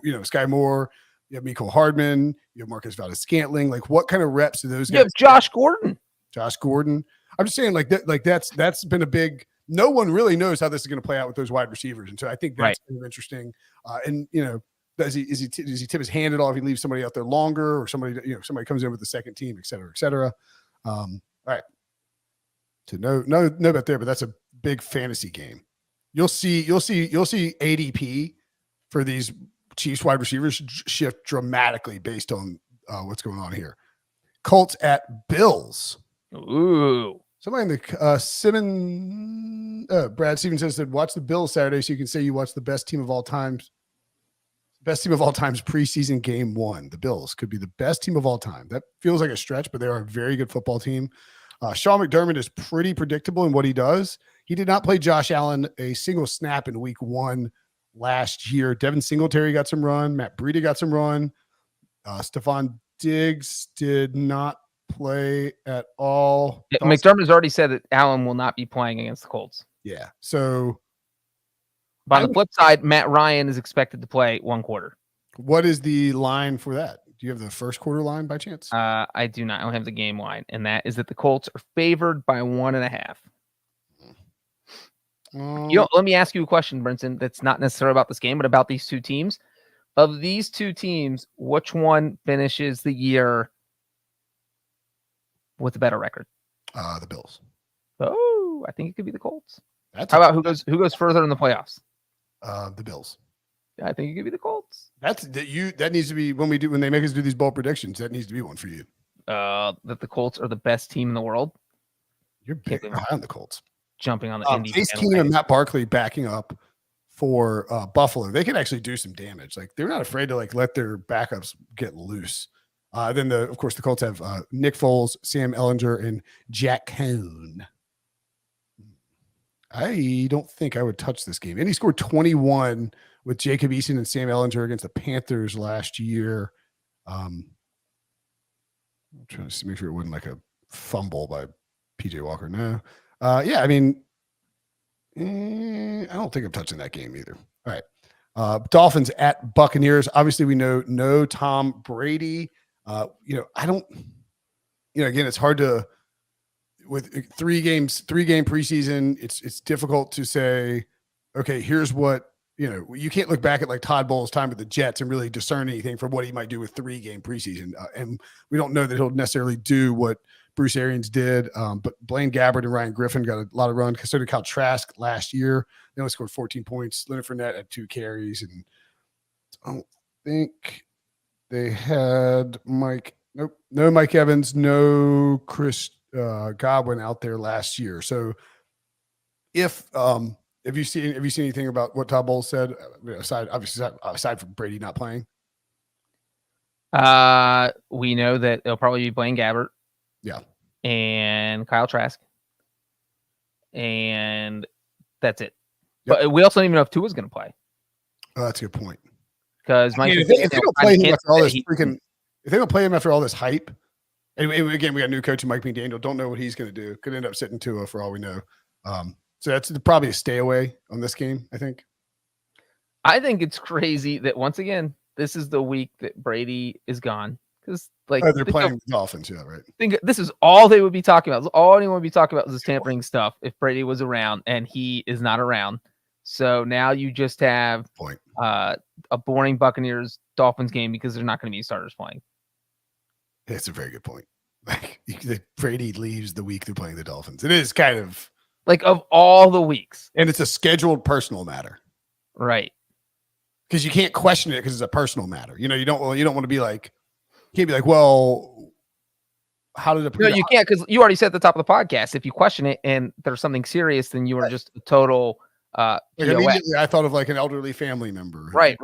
Moore? You have Mecole Hardman. You have Marcus Valdes-Scantling. Like, what kind of reps do those guys? You have Josh Gordon. I'm just saying, that's been a big. No one really knows how this is going to play out with those wide receivers, and so I think that's kind of interesting. Does he tip his hand at all if he leaves somebody out there longer, or somebody comes in with the second team, et cetera, et cetera. All right. So no bet there, but that's a big fantasy game. You'll see ADP for these Chiefs wide receivers shift dramatically based on what's going on here. Colts at Bills. Ooh. Somebody in the Brad Stevens said, watch the Bills Saturday so you can say you watched the best team of all time's preseason game 1. The Bills could be the best team of all time. That feels like a stretch, but they are a very good football team. Sean McDermott is pretty predictable in what he does. He did not play Josh Allen a single snap in week 1 last year. Devin Singletary got some run. Matt Breida got some run. Stephon Diggs did not play at all. Yeah, McDermott has already said that Allen will not be playing against the Colts. Yeah. So, But on the flip side, Matt Ryan is expected to play 1 quarter. what is the line for that? Do you have the first quarter line by chance? I do not. I don't have the game line, and that is that the Colts are favored by 1.5. Let me ask you a question, Brinson, that's not necessarily about this game, but about these two teams. Of these two teams, which one finishes the year with a better record? The Bills. Oh, I think it could be the Colts. That's How about who goes further in the playoffs? the Bills. I think it could be the Colts. That needs to be when they make us do these bold predictions. That needs to be one for you. That the Colts are the best team in the world. You're big high on the Colts. Jumping on the Indy. Case Keenum and Matt Barkley backing up for Buffalo. They can actually do some damage. Like they're not afraid to let their backups get loose. Then of course the Colts have Nick Foles, Sam Ellinger, and Jack Cohn. I don't think I would touch this game. And he scored 21 with Jacob Eason and Sam Ellinger against the Panthers last year. I'm trying to make sure it wasn't like a fumble by PJ Walker. No. Yeah, I mean, I don't think I'm touching that game either. All right. Dolphins at Buccaneers. Obviously, we know no Tom Brady. I don't, again, it's hard to, with 3 game preseason, it's difficult to say, okay, here's what, you can't look back at like Todd Bowles' time with the Jets and really discern anything from what he might do with 3 game preseason. And we don't know that he'll necessarily do what Bruce Arians did. But Blaine Gabbert and Ryan Griffin got a lot of run. So did Kyle Trask last year. They only scored 14 points. Leonard Fournette had 2 carries. And I don't think they had no Mike Evans, no Chris Godwin out there last year. So have you seen anything about what Todd Bowles said aside from Brady not playing? We know that it'll probably be Blaine Gabbert. Yeah. And Kyle Trask. And that's it. Yep. But we also don't even know if Tua's going to play. Oh, that's a good point. Because if they don't play him after all this if they don't play him after all this hype, and again, we got a new coach, Mike McDaniel. Don't know what he's going to do. Could end up sitting Tua for all we know. So that's probably a stay away on this game, I think. I think it's crazy that once again, this is the week that Brady is gone. Because they're playing the Dolphins, yeah, right. Think this is all they would be talking about. All anyone would be talking about was this tampering stuff if Brady was around, and he is not around. So now you just have a boring Buccaneers Dolphins game because they're not going to be starters playing. That's a very good point. Like Brady leaves the week they're playing the Dolphins. It is kind of like of all the weeks, and it's a scheduled personal matter, right? Because you can't question it because it's a personal matter. You don't want to be like, you can't be like, well, how did it? No, you can't because you already said at the top of the podcast. If you question it and there's something serious, then you are just a total. Immediately, I thought of like an elderly family member. Right.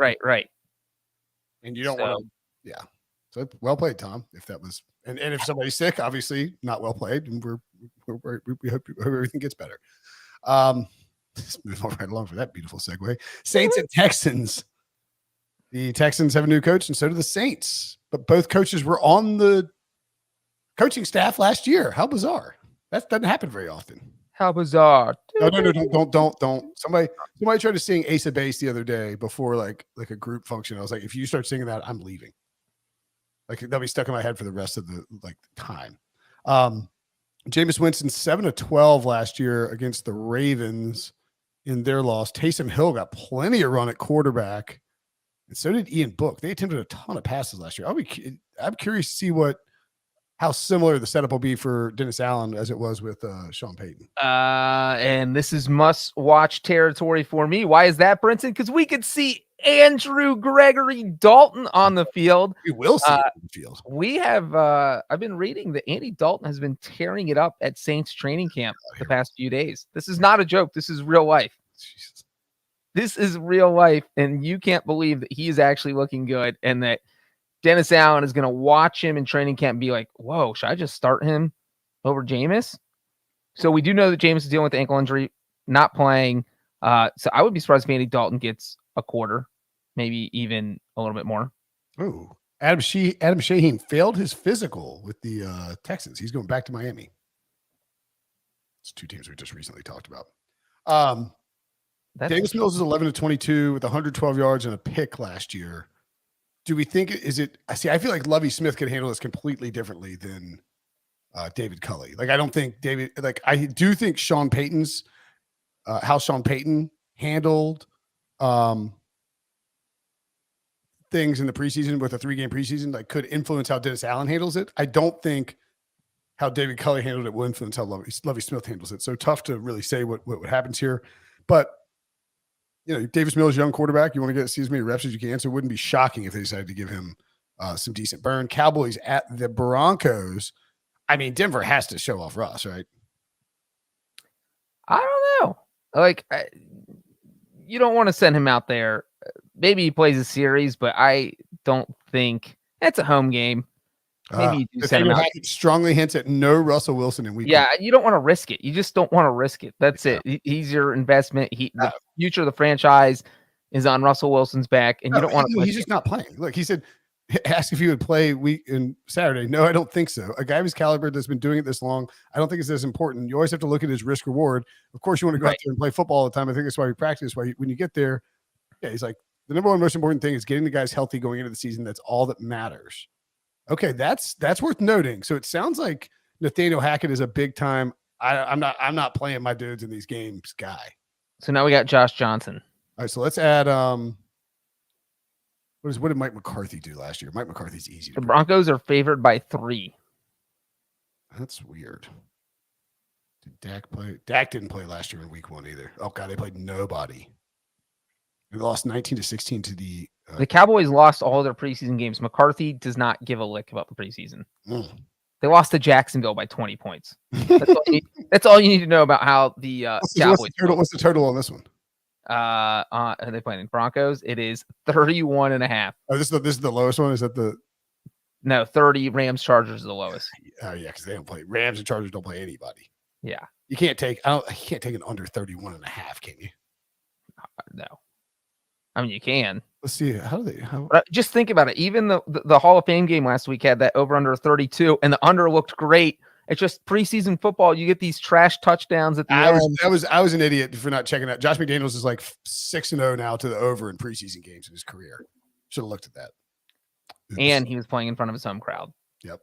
And you don't want to, yeah. So well played, Tom. If that was, and if somebody's sick, obviously not well played, and we hope everything gets better. Let's move on right along for that beautiful segue. Saints and Texans. The Texans have a new coach, and so do the Saints. But both coaches were on the coaching staff last year. How bizarre! That doesn't happen very often. How bizarre! No, don't. Somebody tried to sing Ace of Base the other day before like a group function. I was like, if you start singing that, I'm leaving. Like that'll be stuck in my head for the rest of the time. Jameis Winston 7-12 last year against the Ravens in their loss. Taysom Hill got plenty of run at quarterback, and so did Ian Book. They attempted a ton of passes last year. I'm curious to see how similar the setup will be for Dennis Allen as it was with Sean Payton. And this is must-watch territory for me. Why is that, Brinson? Because we could see Andrew Gregory Dalton on the field. We will see on the field. We have I've been reading that Andy Dalton has been tearing it up at Saints training camp the past few days. This is not a joke. This is real life. Jesus. This is real life, and you can't believe that he is actually looking good and that Dennis Allen is going to watch him in training camp and be like, whoa, should I just start him over Jameis? So we do know that Jameis is dealing with the ankle injury, not playing. So I would be surprised if Andy Dalton gets a quarter, maybe even a little bit more. Oh, Adam Shaheen failed his physical with the Texans. He's going back to Miami. It's two teams we just recently talked about. Davis Mills is 11-22 with 112 yards and a pick last year. Do we think I feel like Lovie Smith could handle this completely differently than David Culley. Like, I don't think I do think Sean Payton's how Sean Payton handled things in the preseason with a 3-game preseason, like, could influence how Dennis Allen handles it. I don't think how David Culley handled it will influence how Lovie Smith handles it. So tough to really say what happens here. But, you know, Davis Mills, young quarterback, you want to get as many reps as you can. So it wouldn't be shocking if they decided to give him some decent burn. Cowboys at the Broncos. I mean, Denver has to show off Russ, right? I don't know. Like, you don't want to send him out there. Maybe he plays a series, but I don't think it's a home game. Maybe you do send him out. Strongly hints at no Russell Wilson in week 1. Yeah, you don't want to risk it. You just don't want to risk it. That's it. He's your investment. The future of the franchise is on Russell Wilson's back, and you don't want to. He's just not playing. Look, he said, ask if he would play week in Saturday. No, I don't think so. A guy of his caliber that's been doing it this long, I don't think it's as important. You always have to look at his risk reward. Of course, you want to go out there and play football all the time. I think that's why we practice. When you get there, he's like, the number one most important thing is getting the guys healthy going into the season. That's all that matters. Okay, that's worth noting. So it sounds like Nathaniel Hackett is a big time. I'm not playing my dudes in these games guy. So now we got Josh Johnson. All right, so let's add what did Mike McCarthy do last year? Mike McCarthy's easy. The Broncos are favored by 3. That's weird. Did Dak play? Dak didn't play last year in week 1 either. Oh God, they played nobody. They lost 19-16 to the Cowboys lost all their preseason games. McCarthy does not give a lick about the preseason. They lost to Jacksonville by 20 points. That's all you need to know about how the Cowboys. What's the total on this one? Are they playing in Broncos? It is 31.5. Oh, this is the lowest one. Is that the? No, 30. Rams Chargers is the lowest. Oh yeah, because they don't play. Rams and Chargers don't play anybody. Yeah, you can't take. You can't take an under 31.5, can you? No. I mean, you can. Let's see. But just think about it. Even the Hall of Fame game last week had that over under 32, and the under looked great. It's just preseason football. You get these trash touchdowns at the end. I was an idiot for not checking that. Josh McDaniels is like 6-0 now to the over in preseason games in his career. Should have looked at that. And he was playing in front of his home crowd. Yep.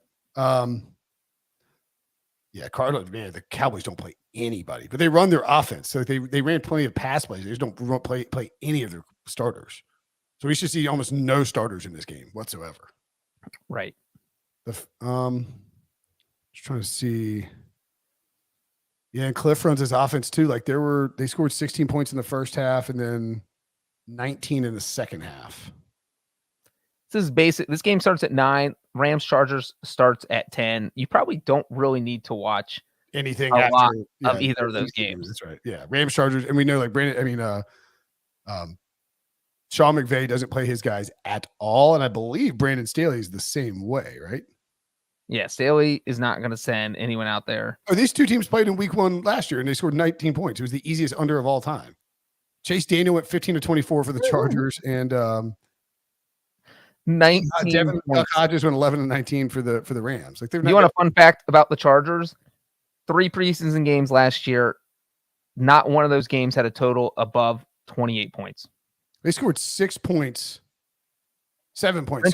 Yeah, Cardinals, man, the Cowboys don't play anybody, but they run their offense. So they ran plenty of pass plays. They just don't play any of their starters. So we should see almost no starters in this game whatsoever. Right. Just trying to see. Yeah, and Cliff runs his offense too. Like they scored 16 points in the first half and then 19 in the second half. This is basic. This game starts at 9. Rams Chargers starts at 10. You probably don't really need to watch anything a lot of either of those games. That's right. Yeah, Rams Chargers, and we know like Sean McVay doesn't play his guys at all, and I believe Brandon Staley is the same way, right? Yeah, Staley is not going to send anyone out there. Oh, these two teams played in week 1 last year, and they scored 19 points. It was the easiest under of all time. Chase Daniel went 15-24 for the Chargers, and 19. Devin Hodges went 11-19 for the Rams. Like, you want a fun fact about the Chargers? 3 preseason games last year. Not one of those games had a total above 28 points. They scored 6 points, 7 points.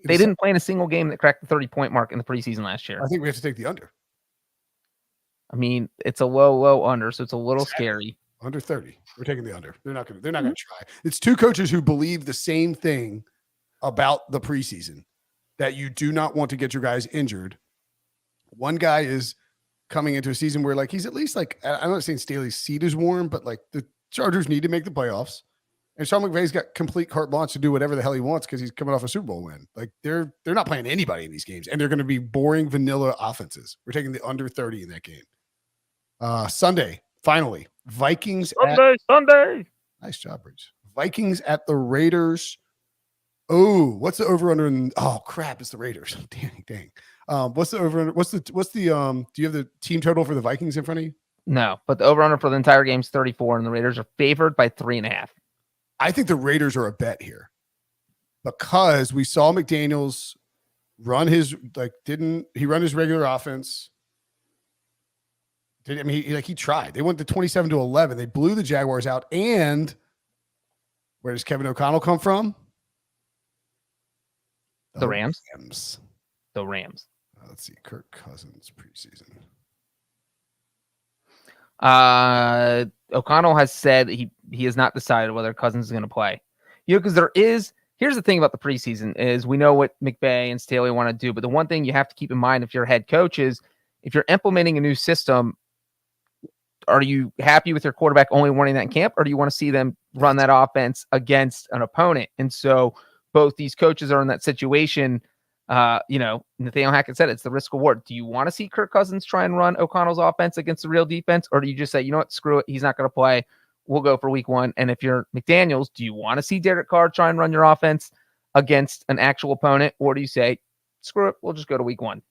They didn't play in a single game that cracked the 30-point mark in the preseason last year. I think we have to take the under. I mean, it's a low under, so it's a little scary. Under 30. We're taking the under. They're not going to try. It's two coaches who believe the same thing about the preseason, that you do not want to get your guys injured. One guy is coming into a season where, like, he's at least like, I'm not saying Staley's seat is warm, but like the Chargers need to make the playoffs. And Sean McVay's got complete carte blanche to do whatever the hell he wants because he's coming off a Super Bowl win. Like, they're not playing anybody in these games, and they're going to be boring vanilla offenses. We're taking the under 30 in that game. Sunday, finally, Vikings. Sunday. Nice job, Breech. Vikings at the Raiders. Oh, what's the over under? Oh crap, it's the Raiders. Dang. What's the over under? What's the do you have the team total for the Vikings in front of you? No, but the over under for the entire game is 34, and the Raiders are favored by 3.5. I think the Raiders are a bet here. because we saw McDaniels run his didn't he run his regular offense? He tried. They went to 27-11. They blew the Jaguars out. And where does Kevin O'Connell come from? The Rams. Rams. The Rams. Let's see. Kirk Cousins preseason. O'Connell has said he has not decided whether Cousins is going to play. Because here's the thing about the preseason is we know what McVay and Staley want to do, but the one thing you have to keep in mind if you're a head coach is if you're implementing a new system, are you happy with your quarterback only running that in camp, or do you want to see them run that offense against an opponent? And so both these coaches are in that situation. Nathaniel Hackett said it's the risk reward. Do you want to see Kirk Cousins try and run O'Connell's offense against the real defense, or do you just say, you know what, screw it, he's not going to play, we'll go for week 1? And if you're McDaniels, do you want to see Derek Carr try and run your offense against an actual opponent, or do you say, screw it, we'll just go to week 1?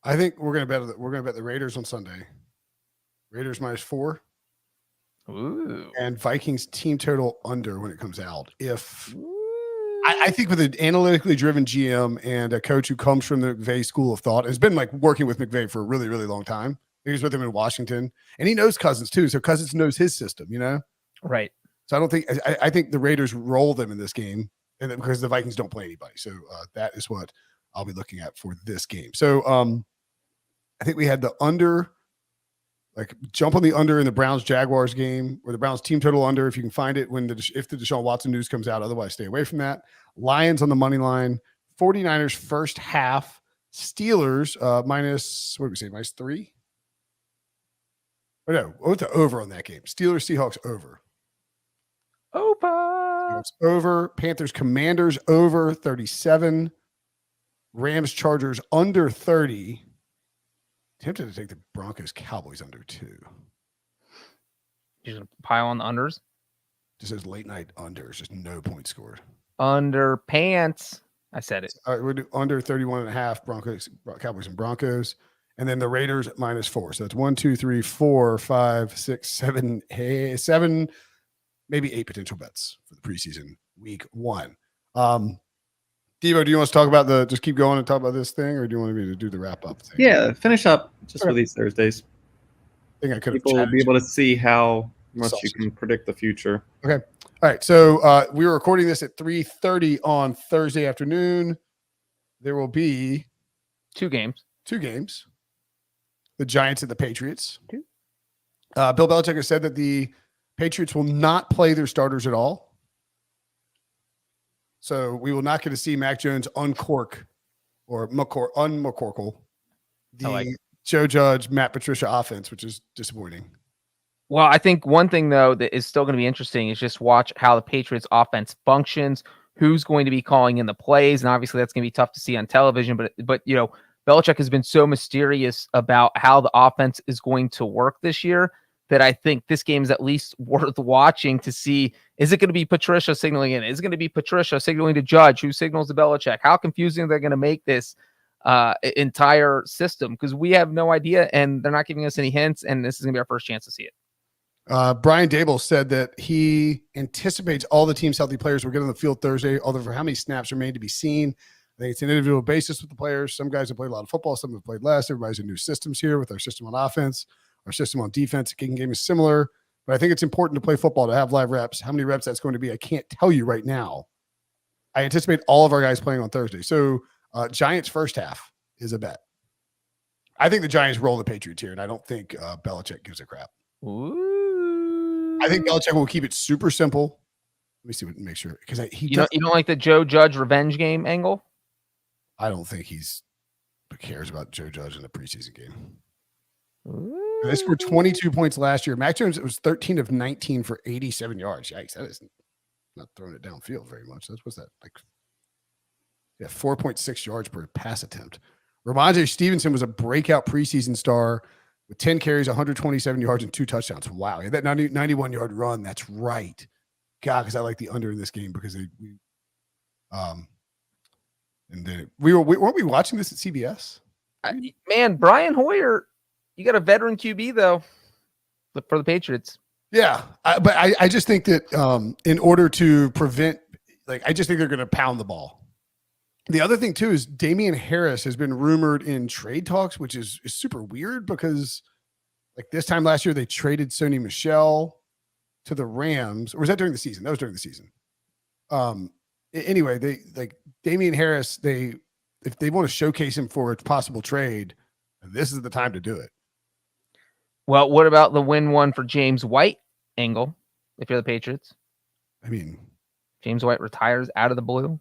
I think we're going to bet the Raiders on Sunday. Raiders -4. Ooh. And Vikings team total under when it comes out. I think with an analytically driven GM and a coach who comes from the McVay school of thought, has been working with McVay for a really, really long time. He was with him in Washington, and he knows Cousins too. So Cousins knows his system, Right. So I don't think I think the Raiders roll them in this game, and because the Vikings don't play anybody. So that is what I'll be looking at for this game. So I think we had the under. Jump on the under in the Browns-Jaguars game, or the Browns team total under if you can find it if the Deshaun Watson news comes out. Otherwise, stay away from that. Lions on the money line. 49ers first half. Steelers -3? Oh, no. What's the over on that game? Steelers-Seahawks over. Seahawks over. Panthers-Commanders over 37. Rams-Chargers under 30. Tempted to take the Broncos Cowboys under 2. You're going to pile on the unders? Just says late night unders, just no points scored. Under pants. I said it. All right, we'll do under 31.5 Broncos, Cowboys and Broncos. And then the Raiders at -4. So that's 1, 2, 3, 4, 5, 6, 7, 7, maybe 8 potential bets for the preseason week 1. Devo, do you want us to talk about just keep going and talk about this thing, or do you want me to do the wrap up thing? Yeah, finish up just for these Thursdays. I think I could have People will be able to see how much you can predict the future. Okay. All right. So we were recording this at 3:30 on Thursday afternoon. There will be 2 games. 2 games. The Giants and the Patriots. Bill Belichick has said that the Patriots will not play their starters at all. So we will not get to see Mac Jones uncork or unMcCorkle the Joe Judge, Matt Patricia offense, which is disappointing. Well, I think one thing, though, that is still going to be interesting is just watch how the Patriots offense functions, who's going to be calling in the plays. And obviously that's going to be tough to see on television, but Belichick has been so mysterious about how the offense is going to work this year that I think this game is at least worth watching to see, is it going to be Patricia signaling in? Is it going to be Patricia signaling to Judge, who signals to Belichick? How confusing they're going to make this entire system, because we have no idea, and they're not giving us any hints, and this is going to be our first chance to see it. Brian Dable said that he anticipates all the team's healthy players will get on the field Thursday, although for how many snaps remain to be seen. I think it's an individual basis with the players. Some guys have played a lot of football, some have played less. Everybody's in new systems here with our system on offense. Our system on defense, kicking game is similar, but I think it's important to play football, to have live reps. How many reps that's going to be, I can't tell you right now. I anticipate all of our guys playing on Thursday. So Giants first half is a bet. I think the Giants roll the Patriots here, and I don't think Belichick gives a crap. Ooh. I think Belichick will keep it super simple. Let me see, make sure, because you don't like the Joe Judge revenge game angle? I don't think he cares about Joe Judge in the preseason game. Ooh. They scored 22 points last year. Mac Jones, it was 13 of 19 for 87 yards. Yikes, that is not throwing it downfield very much. What's that? 4.6 yards per pass attempt. Ramondre Stevenson was a breakout preseason star with 10 carries, 127 yards, and 2 touchdowns. Wow, he had that 91-yard run. That's right. God, because I like the under in this game because weren't we watching this at CBS? Man, Brian Hoyer. You got a veteran QB, though, for the Patriots. Yeah, but I just think that in order to prevent, like I just think they're going to pound the ball. The other thing too is Damian Harris has been rumored in trade talks, which is super weird because like this time last year they traded Sony Michel to the Rams, or was that during the season? That was during the season. Anyway, they like Damian Harris. If they want to showcase him for a possible trade, this is the time to do it. Well, what about the win one for James White angle? If you're the Patriots, I mean, James White retires out of the blue.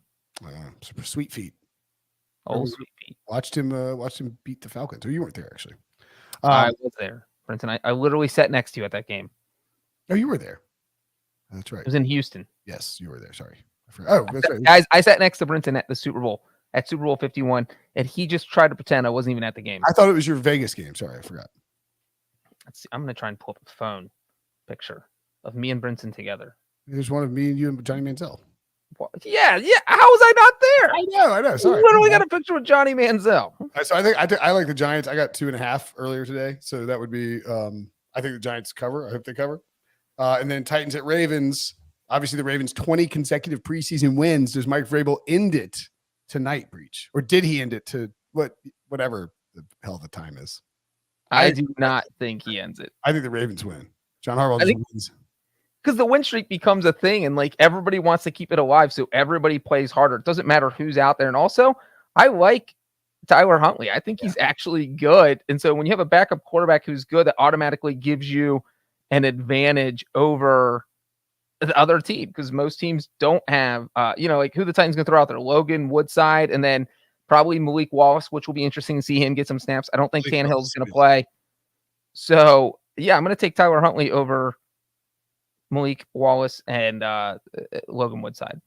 Super sweet feet. Old sweet feet. Watched him beat the Falcons. Oh, you weren't there actually. I was there, Brinson. I literally sat next to you at that game. Oh, you were there. That's right. It was in Houston. Yes, you were there. Sorry. I forgot. Oh, that's right. Guys, I sat next to Brinson at the Super Bowl, at Super Bowl 51, and he just tried to pretend I wasn't even at the game. I thought it was your Vegas game. Sorry, I forgot. Let's see. I'm going to try and pull up a phone picture of me and Brinson together. There's one of me and you and Johnny Manziel. What? Yeah. How was I not there? I know. Sorry. Literally got a picture with Johnny Manziel. So I like the Giants. I got 2.5 earlier today, so that would be. I think the Giants cover. I hope they cover. And then Titans at Ravens. Obviously, the Ravens 20 consecutive preseason wins. Does Mike Vrabel end it tonight, Breech, or did he end it to whatever the hell the time is? I do not think he ends it. I think the Ravens win. John Harbaugh just wins. Because the win streak becomes a thing, and like everybody wants to keep it alive, so everybody plays harder. It doesn't matter who's out there. And also, I like Tyler Huntley. I think he's actually good. And so when you have a backup quarterback who's good, that automatically gives you an advantage over the other team, because most teams don't have, like who the Titans going to throw out there? Logan Woodside, and then probably Malik Wallace, which will be interesting to see him get some snaps. I don't think Tannehill's going to play. So, yeah, I'm going to take Tyler Huntley over Malik Wallace and Logan Woodside.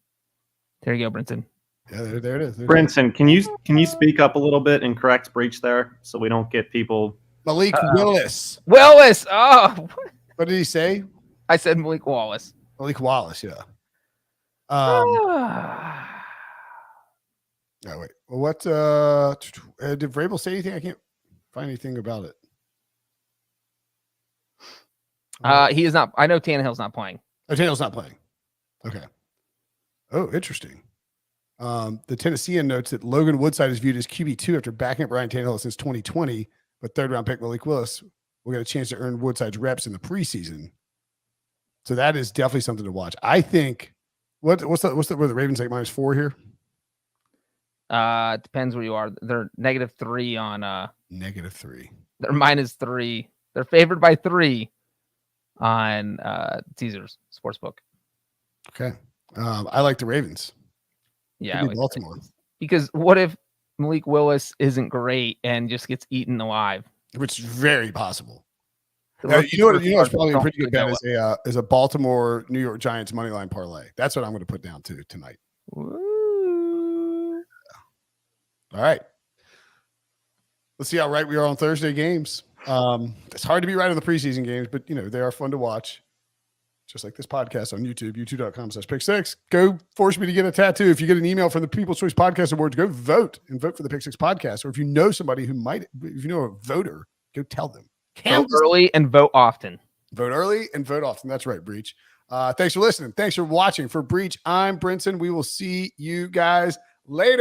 There you go, Brinson. Yeah, there it is. Brinson, can you speak up a little bit and correct Breech there so we don't get people? Malik Willis. Oh, What did he say? I said Malik Wallace. Malik Wallace, yeah. Oh, wait. Well, what did Vrabel say anything? I can't find anything about it. He is not. I know Tannehill's not playing. Oh, Tannehill's not playing. Okay. Oh, interesting. The Tennessean notes that Logan Woodside is viewed as QB2 after backing up Ryan Tannehill since 2020, but third-round pick Malik Willis will get a chance to earn Woodside's reps in the preseason. So that is definitely something to watch. I think. What's the Ravens like -4 here? Depends where you are. They're -3 on -3. They're -3. They're favored by 3 on Caesars Sportsbook. Okay. I like the Ravens. Yeah, like Baltimore. Because what if Malik Willis isn't great and just gets eaten alive? Which is very possible. You know what's probably a pretty good bet is a Baltimore New York Giants money line parlay. That's what I'm going to put down to tonight. Ooh. All right. Let's see how right we are on Thursday games. It's hard to be right on the preseason games, but they are fun to watch. Just like this podcast on YouTube, youtube.com/pick6. Go force me to get a tattoo. If you get an email from the People's Choice Podcast Awards, go vote for the Pick 6 podcast. Or if you know somebody who if you know a voter, go tell them. Vote early and vote often. Vote early and vote often. That's right, Breech. Thanks for listening. Thanks for watching. For Breech, I'm Brinson. We will see you guys later.